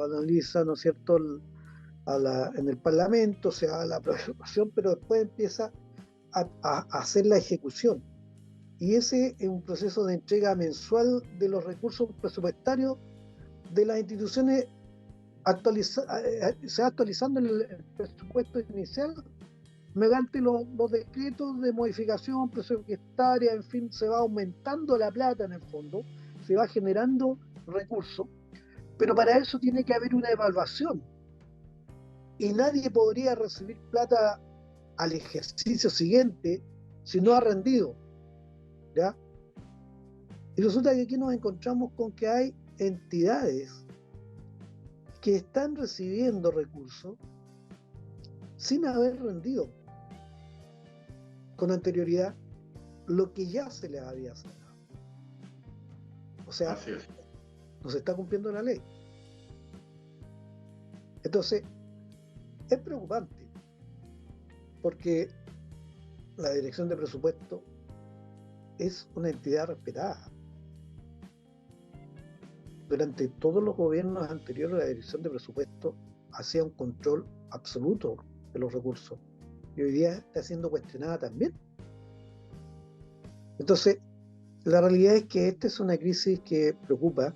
analiza, ¿no es cierto?, en el Parlamento, se haga la aprobación, pero después empieza a hacer la ejecución. Y ese es un proceso de entrega mensual de los recursos presupuestarios de las instituciones, se va actualizando el presupuesto inicial mediante los decretos de modificación presupuestaria, en fin, se va aumentando la plata en el fondo, se va generando recursos, pero para eso tiene que haber una evaluación. Y nadie podría recibir plata al ejercicio siguiente si no ha rendido, ¿ya? Y resulta que aquí nos encontramos con que hay entidades que están recibiendo recursos sin haber rendido con anterioridad lo que ya se les había asignado. O sea, no se está cumpliendo la ley. Entonces, es preocupante, porque la Dirección de Presupuesto es una entidad respetada. Durante todos los gobiernos anteriores, la Dirección de Presupuesto hacía un control absoluto de los recursos, y hoy día está siendo cuestionada también. Entonces, la realidad es que esta es una crisis que preocupa,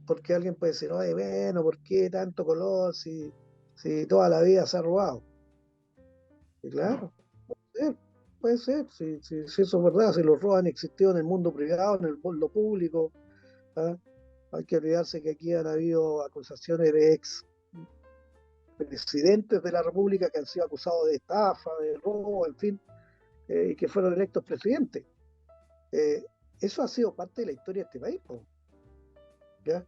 porque alguien puede decir, oye, bueno, ¿por qué tanto color si toda la vida se ha robado? Y claro, puede ser, si eso es verdad, si los robos han existido en el mundo privado, en el mundo público. ¿Ah? Hay que olvidarse que aquí han habido acusaciones de ex presidentes de la República que han sido acusados de estafa, de robo, en fin, y que fueron electos presidentes. Eso ha sido parte de la historia de este país, ¿ya?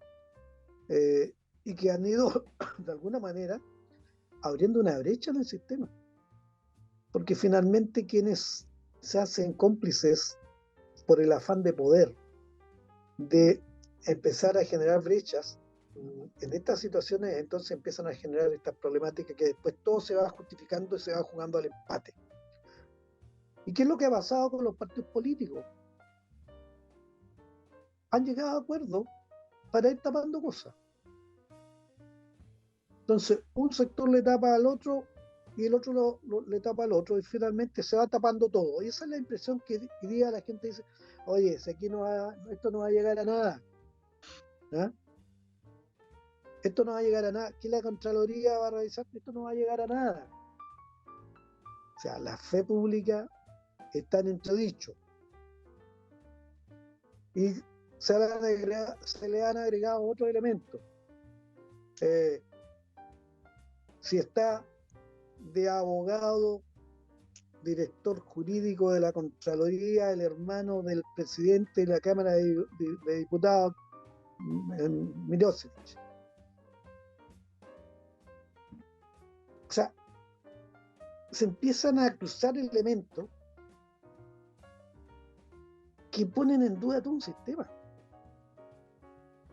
Y que han ido, de alguna manera, abriendo una brecha en el sistema. Porque finalmente quienes se hacen cómplices por el afán de poder, de empezar a generar brechas, en estas situaciones entonces empiezan a generar estas problemáticas que después todo se va justificando y se va jugando al empate. ¿Y qué es lo que ha pasado con los partidos políticos? Han llegado a acuerdos para ir tapando cosas. Entonces, un sector le tapa al otro y el otro le tapa al otro, y finalmente se va tapando todo. Y esa es la impresión que hoy día la gente dice, oye, si aquí esto no va a llegar a nada. ¿Ah? Esto no va a llegar a nada. ¿Qué la Contraloría va a realizar? Esto no va a llegar a nada. O sea, la fe pública está en entredicho. Y se le han agregado otros elementos. Si está de abogado, director jurídico de la Contraloría, el hermano del presidente de la Cámara de Diputados, Mirosevic. O sea, se empiezan a cruzar elementos que ponen en duda todo un sistema.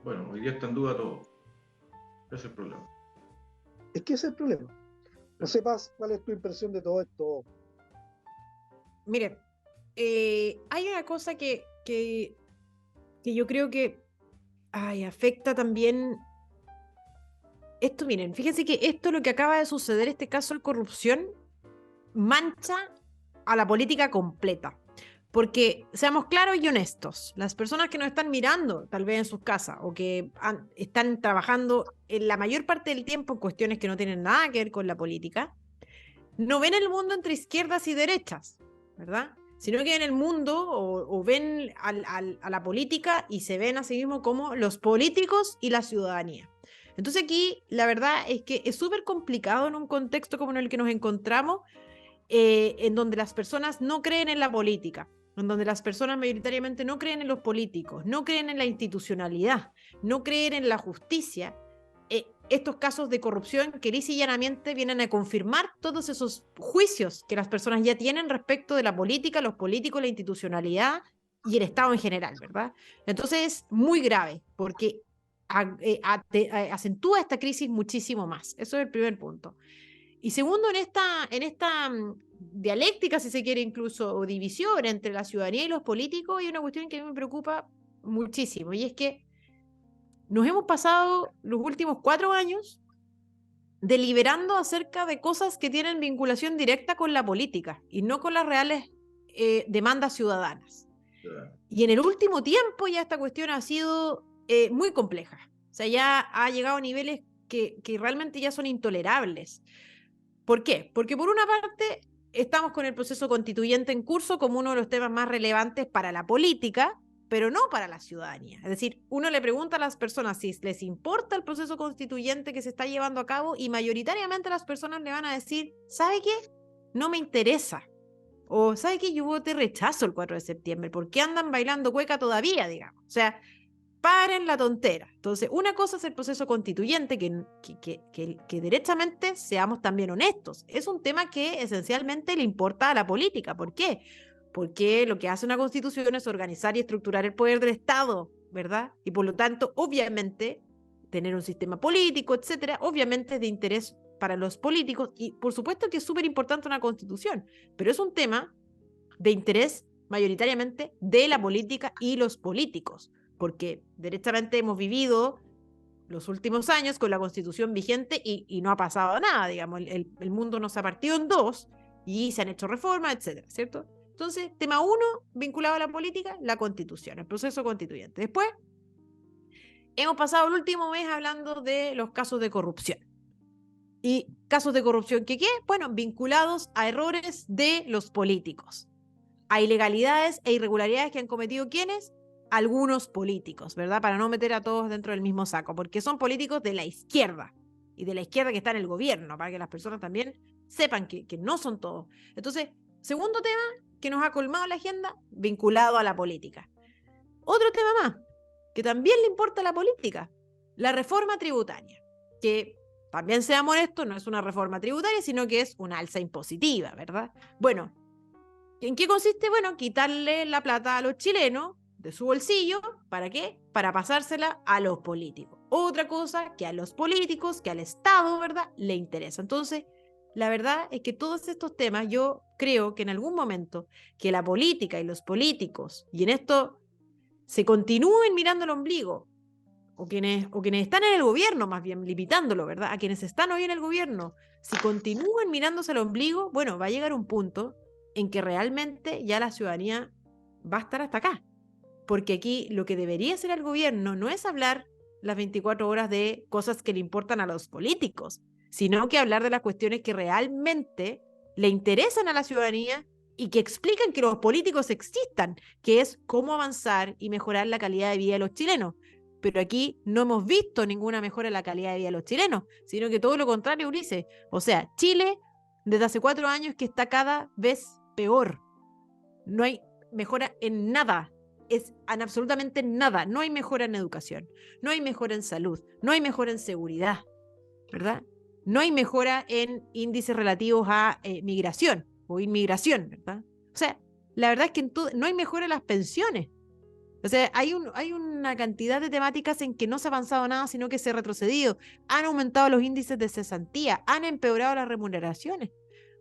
Bueno, hoy día está en duda todo. Ese es el problema. Es que ese es el problema. No sé, Paz, ¿cuál es tu impresión de todo esto? Mire, hay una cosa que yo creo que afecta también. Esto, miren, fíjense que esto, lo que acaba de suceder, este caso de corrupción, mancha a la política completa. Porque, seamos claros y honestos, las personas que nos están mirando, tal vez en sus casas, o que están trabajando en la mayor parte del tiempo en cuestiones que no tienen nada que ver con la política, no ven el mundo entre izquierdas y derechas, ¿verdad? Sino que ven el mundo o ven a la política y se ven a sí mismos como los políticos y la ciudadanía. Entonces aquí la verdad es que es súper complicado en un contexto como en el que nos encontramos, en donde las personas no creen en la política, en donde las personas mayoritariamente no creen en los políticos, no creen en la institucionalidad, no creen en la justicia. Estos casos de corrupción que lisa y llanamente vienen a confirmar todos esos juicios que las personas ya tienen respecto de la política, los políticos, la institucionalidad y el Estado en general, ¿verdad? Entonces es muy grave porque acentúa esta crisis muchísimo más. Eso es el primer punto. Y segundo, en esta dialéctica, si se quiere incluso, o división entre la ciudadanía y los políticos, hay una cuestión que a mí me preocupa muchísimo, y es que nos hemos pasado los últimos 4 años deliberando acerca de cosas que tienen vinculación directa con la política y no con las reales demandas ciudadanas. Y en el último tiempo ya esta cuestión ha sido muy compleja. O sea, ya ha llegado a niveles que realmente ya son intolerables. ¿Por qué? Porque por una parte estamos con el proceso constituyente en curso como uno de los temas más relevantes para la política, pero no para la ciudadanía. Es decir, uno le pregunta a las personas si les importa el proceso constituyente que se está llevando a cabo y mayoritariamente las personas le van a decir, ¿sabe qué? No me interesa. O, ¿sabe qué? Yo voté rechazo el 4 de septiembre. ¿Por qué andan bailando cueca todavía, digamos? O sea, paren la tontera. Entonces, una cosa es el proceso constituyente, que derechamente seamos también honestos. Es un tema que esencialmente le importa a la política. ¿Por qué? Porque lo que hace una constitución es organizar y estructurar el poder del Estado, ¿verdad? Y por lo tanto, obviamente, tener un sistema político, etcétera, obviamente es de interés para los políticos y por supuesto que es súper importante una constitución, pero es un tema de interés mayoritariamente de la política y los políticos, porque derechamente hemos vivido los últimos años con la constitución vigente y no ha pasado nada, digamos, el mundo nos ha partido en dos y se han hecho reformas, etcétera, ¿cierto? Entonces, tema 1, vinculado a la política, la constitución, el proceso constituyente. Después, hemos pasado el último mes hablando de los casos de corrupción. ¿Y casos de corrupción qué? Bueno, vinculados a errores de los políticos, a ilegalidades e irregularidades que han cometido ¿quiénes? Algunos políticos, ¿verdad? Para no meter a todos dentro del mismo saco, porque son políticos de la izquierda y de la izquierda que está en el gobierno, para que las personas también sepan que no son todos. Entonces, segundo tema que nos ha colmado la agenda, vinculado a la política. Otro tema más, que también le importa a la política, la reforma tributaria, que también seamos honestos, no es una reforma tributaria, sino que es una alza impositiva, ¿verdad? Bueno, ¿en qué consiste? Bueno, quitarle la plata a los chilenos de su bolsillo, ¿para qué? Para pasársela a los políticos. Otra cosa que a los políticos, que al Estado, ¿verdad? Le interesa. Entonces, la verdad es que todos estos temas, yo creo que en algún momento que la política y los políticos, y en esto se continúen mirando el ombligo, o quienes están en el gobierno, más bien limitándolo, ¿verdad? A quienes están hoy en el gobierno, si continúan mirándose el ombligo, bueno, va a llegar un punto en que realmente ya la ciudadanía va a estar hasta acá. Porque aquí lo que debería hacer el gobierno no es hablar las 24 horas de cosas que le importan a los políticos, sino que hablar de las cuestiones que realmente le interesan a la ciudadanía y que explican que los políticos existan, que es cómo avanzar y mejorar la calidad de vida de los chilenos. Pero aquí no hemos visto ninguna mejora en la calidad de vida de los chilenos, sino que todo lo contrario, Ulises. O sea, Chile desde hace 4 años que está cada vez peor. No hay mejora en nada, en absolutamente nada. No hay mejora en educación, no hay mejora en salud, no hay mejora en seguridad, ¿verdad? No hay mejora en índices relativos a migración o inmigración, ¿verdad? O sea, la verdad es que no hay mejora en las pensiones. O sea, hay una cantidad de temáticas en que no se ha avanzado nada, sino que se ha retrocedido. Han aumentado los índices de cesantía, han empeorado las remuneraciones.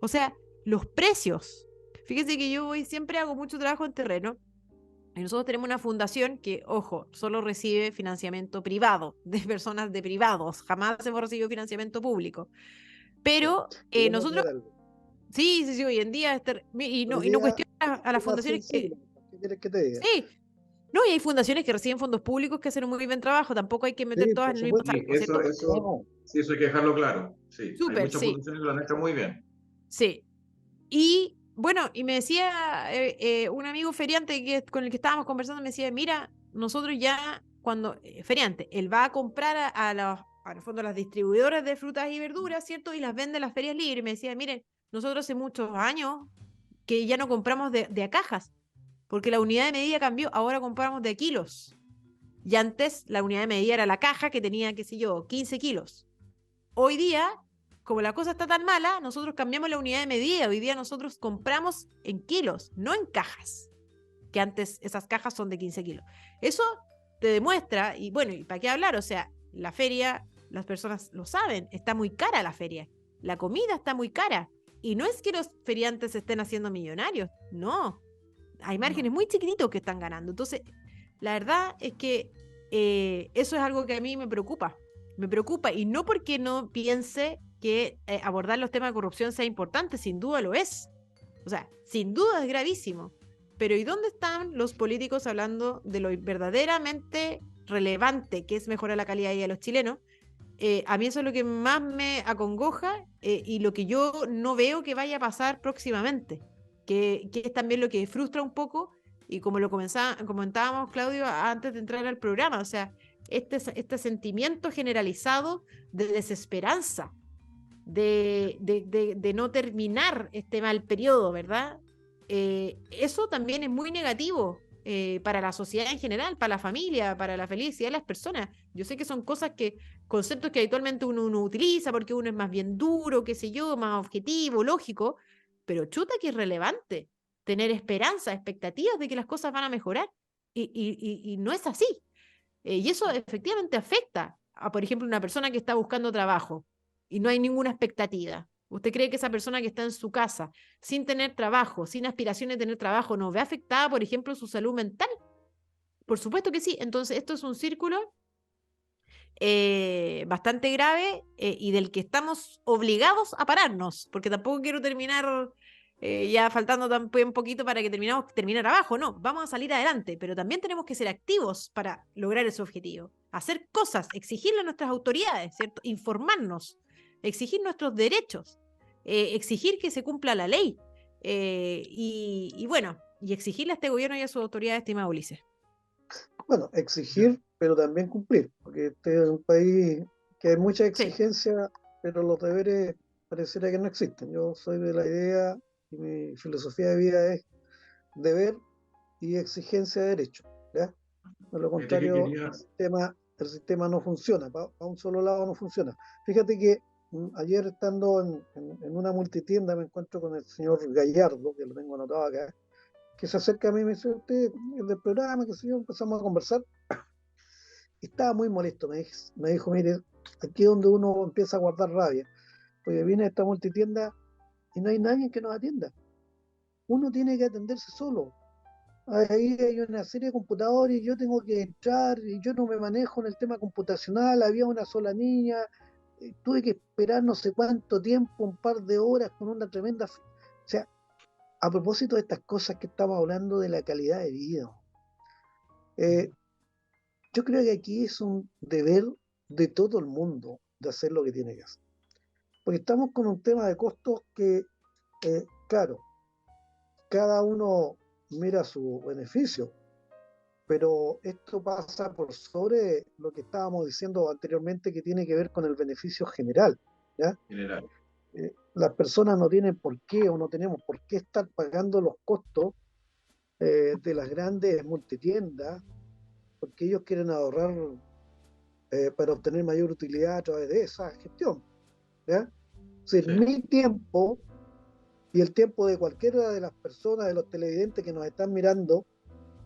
O sea, los precios. Fíjense que yo siempre hago mucho trabajo en terreno y nosotros tenemos una fundación que, ojo, solo recibe financiamiento privado, de personas de privados. Jamás hemos recibido financiamiento público. Pero nosotros... Sí, hoy en día... y no cuestiona a las fundaciones que... ¿Qué quieres que te diga? Sí. No, y hay fundaciones que reciben fondos públicos que hacen un muy buen trabajo, tampoco hay que meter todas en el mismo saco, ¿cierto? Sí, eso hay que dejarlo claro. Sí, Súper, hay muchas fundaciones que lo han hecho muy bien. Sí. Y bueno, y me decía un amigo feriante con el que estábamos conversando, me decía, mira, nosotros ya, cuando, feriante, él va a comprar a los fondos, las distribuidoras de frutas y verduras, ¿cierto? Y las vende en las ferias libres. Y me decía, miren, nosotros hace muchos años que ya no compramos de a cajas, porque la unidad de medida cambió, ahora compramos de kilos. Y antes la unidad de medida era la caja que tenía, qué sé yo, 15 kilos. Hoy día, como la cosa está tan mala, nosotros cambiamos la unidad de medida. Hoy día nosotros compramos en kilos, no en cajas, que antes esas cajas son de 15 kilos. Eso te demuestra, y bueno, ¿y para qué hablar? O sea, la feria, las personas lo saben, está muy cara la feria. La comida está muy cara. Y no es que los feriantes estén haciendo millonarios, no. Hay márgenes muy chiquititos que están ganando. Entonces, la verdad es que eso es algo que a mí me preocupa. Me preocupa, y no porque no piense que abordar los temas de corrupción sea importante, sin duda lo es. O sea, sin duda es gravísimo. Pero ¿y dónde están los políticos hablando de lo verdaderamente relevante que es mejorar la calidad de vida de los chilenos? A mí eso es lo que más me acongoja y lo que yo no veo que vaya a pasar próximamente. Que es también lo que frustra un poco, y como lo comentábamos, Claudio, antes de entrar al programa, o sea, este sentimiento generalizado de desesperanza, de no terminar este mal periodo, ¿verdad? eso también es muy negativo para la sociedad en general, para la familia, para la felicidad de las personas. Yo sé que son conceptos que habitualmente uno utiliza porque uno es más bien duro, qué sé yo, más objetivo, lógico, pero chuta que es relevante tener esperanza, expectativas de que las cosas van a mejorar. Y no es así. Y eso efectivamente afecta a, por ejemplo, una persona que está buscando trabajo y no hay ninguna expectativa. ¿Usted cree que esa persona que está en su casa sin tener trabajo, sin aspiraciones de tener trabajo, no ve afectada, por ejemplo, su salud mental? Por supuesto que sí. Entonces, esto es un círculo bastante grave y del que estamos obligados a pararnos, porque tampoco quiero terminar ya faltando un poquito para que terminar abajo, no, vamos a salir adelante, pero también tenemos que ser activos para lograr ese objetivo, hacer cosas, exigirle a nuestras autoridades, ¿cierto? Informarnos, exigir nuestros derechos, exigir que se cumpla la ley y bueno, y exigirle a este gobierno y a sus autoridades, estimado Ulises. Bueno, exigir, pero también cumplir, porque este es un país que hay mucha Sí, exigencia, pero los deberes pareciera que no existen. Yo soy de la idea y mi filosofía de vida es deber y exigencia de derecho, ¿ya? De lo Fíjate que contrario, quería, el sistema no funciona, para un solo lado no funciona. Fíjate que ayer estando en una multitienda me encuentro con el señor Gallardo, que lo tengo anotado acá, que se acerca a mí y me dice, usted es del programa, que sé yo, empezamos a conversar. Estaba muy molesto, me dijo, mire, aquí es donde uno empieza a guardar rabia, porque viene a esta multitienda y no hay nadie que nos atienda. Uno tiene que atenderse solo. Ahí hay una serie de computadores y yo tengo que entrar y yo no me manejo en el tema computacional, había una sola niña, tuve que esperar no sé cuánto tiempo, un par de horas con una tremenda... O sea, a propósito de estas cosas que estamos hablando de la calidad de vida, eh, yo creo que aquí es un deber de todo el mundo de hacer lo que tiene que hacer. Porque estamos con un tema de costos que, claro, cada uno mira su beneficio, pero esto pasa por sobre lo que estábamos diciendo anteriormente que tiene que ver con el beneficio general, ¿ya? general, Las personas no tienen por qué o no tenemos por qué estar pagando los costos de las grandes multitiendas porque ellos quieren ahorrar para obtener mayor utilidad a través de esa gestión, ¿ya? Es decir, sí, mi tiempo y el tiempo de cualquiera de las personas, de los televidentes que nos están mirando,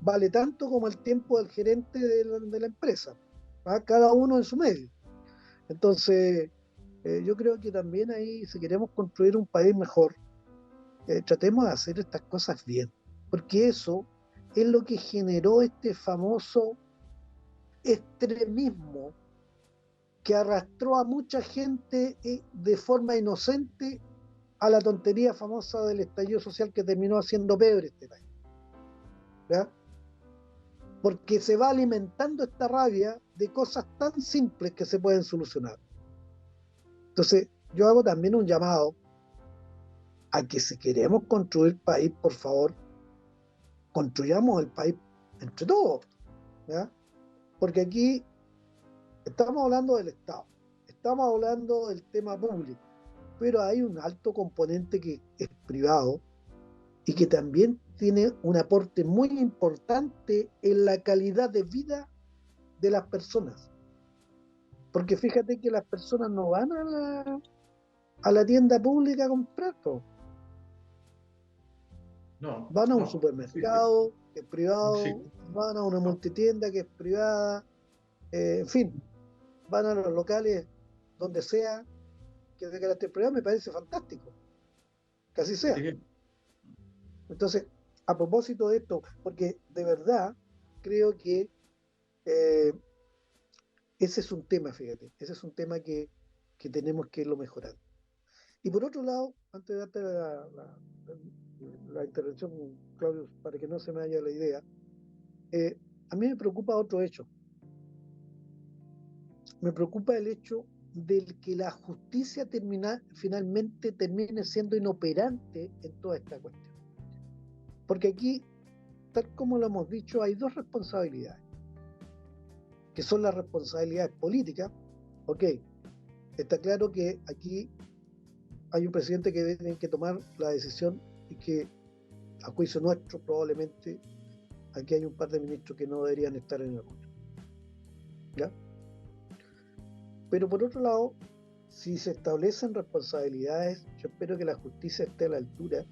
vale tanto como el tiempo del gerente de la empresa, ¿va? Cada uno en su medio. Entonces, yo creo que también ahí, si queremos construir un país mejor, tratemos de hacer estas cosas bien, porque eso es lo que generó este famoso extremismo que arrastró a mucha gente de forma inocente a la tontería famosa del estallido social que terminó haciendo peor este país, ¿ya? Porque se va alimentando esta rabia de cosas tan simples que se pueden solucionar. Entonces, yo hago también un llamado a que si queremos construir país, por favor, construyamos el país entre todos, ¿ya? Porque aquí estamos hablando del Estado, estamos hablando del tema público, pero hay un alto componente que es privado y que también tiene un aporte muy importante en la calidad de vida de las personas. Porque fíjate que las personas no van a la tienda pública a comprar todo. no, Van a un no, sí, sí, supermercado que es sí, privado, van a una multitienda que es privada, en fin, van a los locales donde sea que es de carácter privado, me parece fantástico, que así sea. fíjate que, Entonces, a propósito de esto, porque de verdad creo que eh, ese es un tema, fíjate, ese es un tema que tenemos que irlo mejorando. Y por otro lado, antes de darte la intervención, Claudio, para que no se me vaya la idea, a mí me preocupa otro hecho. Me preocupa el hecho de que la justicia finalmente termine siendo inoperante en toda esta cuestión. Porque aquí, tal como lo hemos dicho, hay dos responsabilidades, que son las responsabilidades políticas. Ok, está claro que aquí hay un presidente que tiene que tomar la decisión y que a juicio nuestro, probablemente aquí hay un par de ministros que no deberían estar en el gobierno. ¿Ya? Pero por otro lado, si se establecen responsabilidades, yo espero que la justicia esté a la altura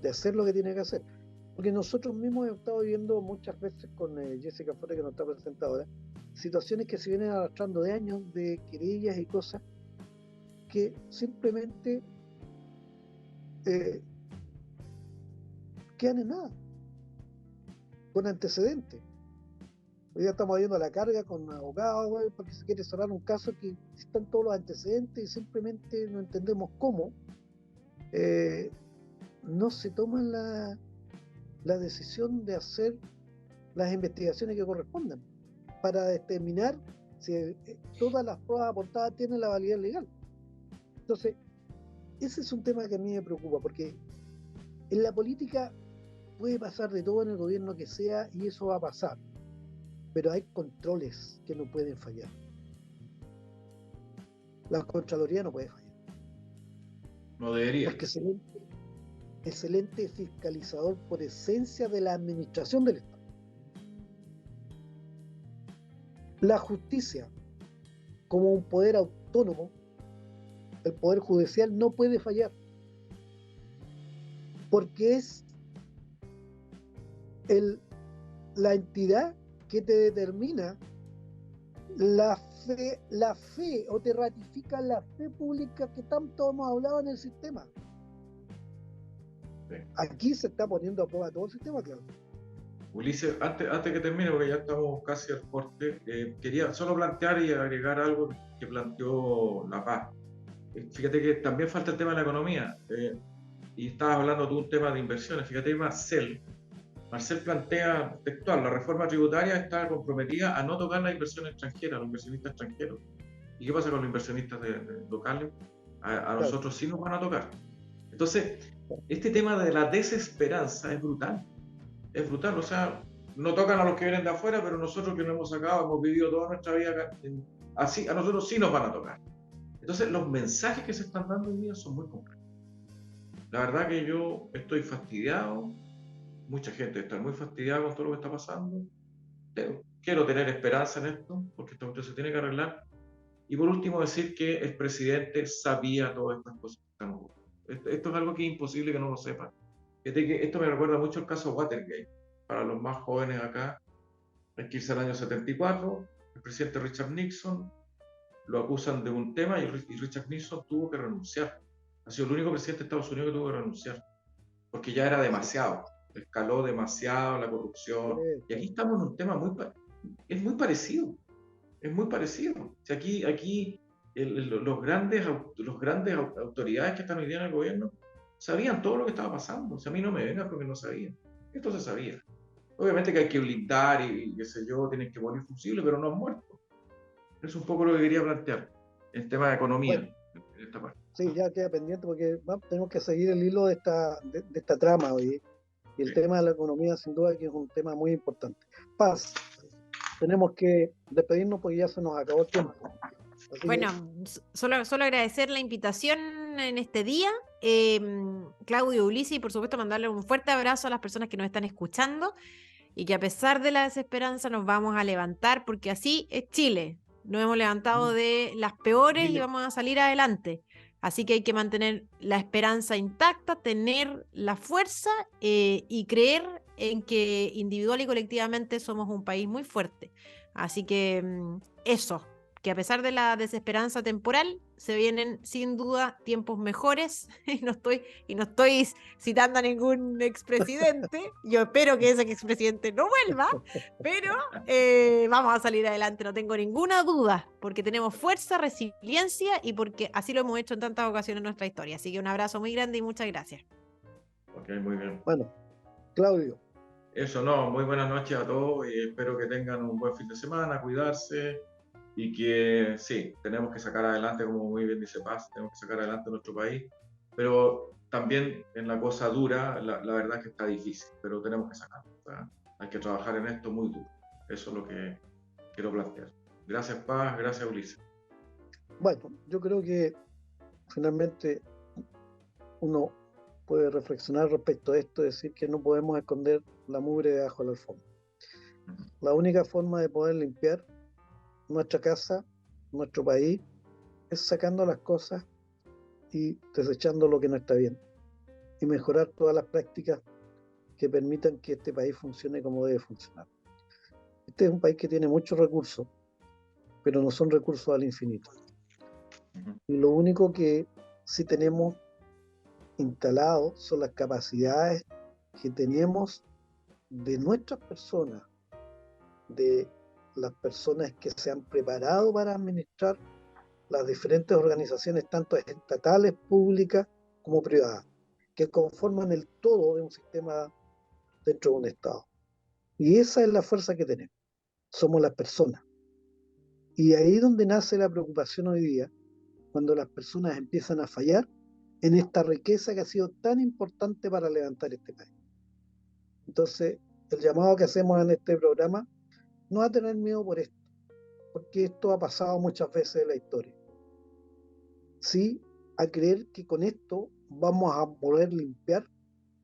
de hacer lo que tiene que hacer. Porque nosotros mismos hemos estado viendo muchas veces con Jessica Forte, que nos está presentando ahora, situaciones que se vienen arrastrando de años, de querellas y cosas, que simplemente quedan en nada, con antecedentes. Hoy día estamos viendo la carga con abogados, porque se quiere cerrar un caso que están todos los antecedentes y simplemente no entendemos cómo no se toma la decisión de hacer las investigaciones que correspondan para determinar si todas las pruebas aportadas tienen la validez legal. Entonces, ese es un tema que a mí me preocupa, porque en la política puede pasar de todo en el gobierno que sea, y eso va a pasar, pero hay controles que no pueden fallar. La Contraloría no puede fallar. No debería. Porque es el ente fiscalizador por esencia de la administración del Estado. La justicia, como un poder autónomo, el poder judicial no puede fallar, porque es la entidad que te determina la fe, o te ratifica la fe pública que tanto hemos hablado en el sistema. Sí. Aquí se está poniendo a prueba todo el sistema, claro. Ulises, antes que termine, porque ya estamos casi al corte, quería solo plantear y agregar algo que planteó La Paz. Fíjate que también falta el tema de la economía, y estabas hablando tú de un tema de inversiones. Fíjate, Marcel plantea textual: la reforma tributaria está comprometida a no tocar la inversión extranjera, a los inversionistas extranjeros. ¿Y qué pasa con los inversionistas locales? A nosotros sí nos van a tocar. Entonces, este tema de la desesperanza es brutal. Es brutal, o sea, no tocan a los que vienen de afuera, pero nosotros que no hemos sacado, hemos vivido toda nuestra vida acá, así, a nosotros sí nos van a tocar. Entonces, los mensajes que se están dando hoy día son muy complejos. La verdad que yo estoy fastidiado, mucha gente está muy fastidiada con todo lo que está pasando. Quiero tener esperanza en esto, porque esto se tiene que arreglar. Y por último, decir que el presidente sabía todas estas cosas que están ocurriendo. Esto es algo que es imposible que no lo sepa. Esto me recuerda mucho el caso Watergate. Para los más jóvenes acá, hay que irse al año 74, el presidente Richard Nixon lo acusan de un tema y Richard Nixon tuvo que renunciar. Ha sido el único presidente de Estados Unidos que tuvo que renunciar, porque ya era demasiado, escaló demasiado la corrupción. Y aquí estamos en un tema es muy parecido. O sea, aquí los grandes autoridades que están hoy día en el gobierno sabían todo lo que estaba pasando. O sea, a mí no me vengan porque no sabían. Esto se sabía. Obviamente que hay que blindar y qué sé yo, tienen que morir fusibles, pero no han muerto. Es un poco lo que quería plantear, el tema de economía, bueno, en esta parte. Sí, ya queda pendiente porque tenemos que seguir el hilo de esta trama hoy. Y el tema de la economía, sin duda, que es un tema muy importante. Paz, tenemos que despedirnos porque ya se nos acabó el tiempo. Así bueno, solo agradecer la invitación en este día, Claudio, Ulises, y por supuesto mandarle un fuerte abrazo a las personas que nos están escuchando, y que a pesar de la desesperanza nos vamos a levantar, porque así es Chile. Nos hemos levantado de las peores y vamos a salir adelante. Así que hay que mantener la esperanza intacta, tener la fuerza y creer en que individual y colectivamente somos un país muy fuerte. Así que eso, que a pesar de la desesperanza temporal, se vienen sin duda tiempos mejores. Y no estoy citando a ningún expresidente. Yo espero que ese expresidente no vuelva, pero vamos a salir adelante, no tengo ninguna duda, porque tenemos fuerza, resiliencia y porque así lo hemos hecho en tantas ocasiones en nuestra historia. Así que un abrazo muy grande y muchas gracias. Ok, muy bien. Bueno, Claudio. Eso, no, muy buenas noches a todos y espero que tengan un buen fin de semana, cuidarse. Y que sí, tenemos que sacar adelante, como muy bien dice Paz, tenemos que sacar adelante nuestro país, pero también en la cosa dura, la verdad es que está difícil, pero tenemos que sacarlo. Hay que trabajar en esto muy duro. Eso es lo que quiero plantear. Gracias, Paz, gracias, Ulises. Bueno, yo creo que finalmente uno puede reflexionar respecto a esto, es decir, que no podemos esconder la mugre debajo de la alfombra. La única forma de poder limpiar nuestra casa, nuestro país, es sacando las cosas y desechando lo que no está bien y mejorar todas las prácticas que permitan que este país funcione como debe funcionar. Este es un país que tiene muchos recursos, pero no son recursos al infinito. Y lo único que sí tenemos instalado son las capacidades que tenemos de nuestras personas, de las personas que se han preparado para administrar las diferentes organizaciones, tanto estatales, públicas como privadas, que conforman el todo de un sistema dentro de un Estado. Y esa es la fuerza que tenemos, somos las personas. Y ahí es donde nace la preocupación hoy día, cuando las personas empiezan a fallar en esta riqueza que ha sido tan importante para levantar este país. Entonces, el llamado que hacemos en este programa, no a tener miedo por esto, porque esto ha pasado muchas veces en la historia. Sí, a creer que con esto vamos a poder limpiar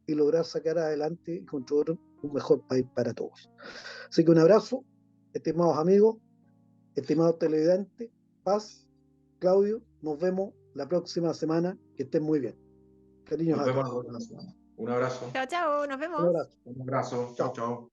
y lograr sacar adelante y construir un mejor país para todos. Así que un abrazo, estimados amigos, estimados televidentes, paz, Claudio, nos vemos la próxima semana, que estén muy bien. Cariños Nos a vemos todos. la próxima semana. Un abrazo. Chao, chao, nos Un vemos. abrazo. Un abrazo. Chao, chao.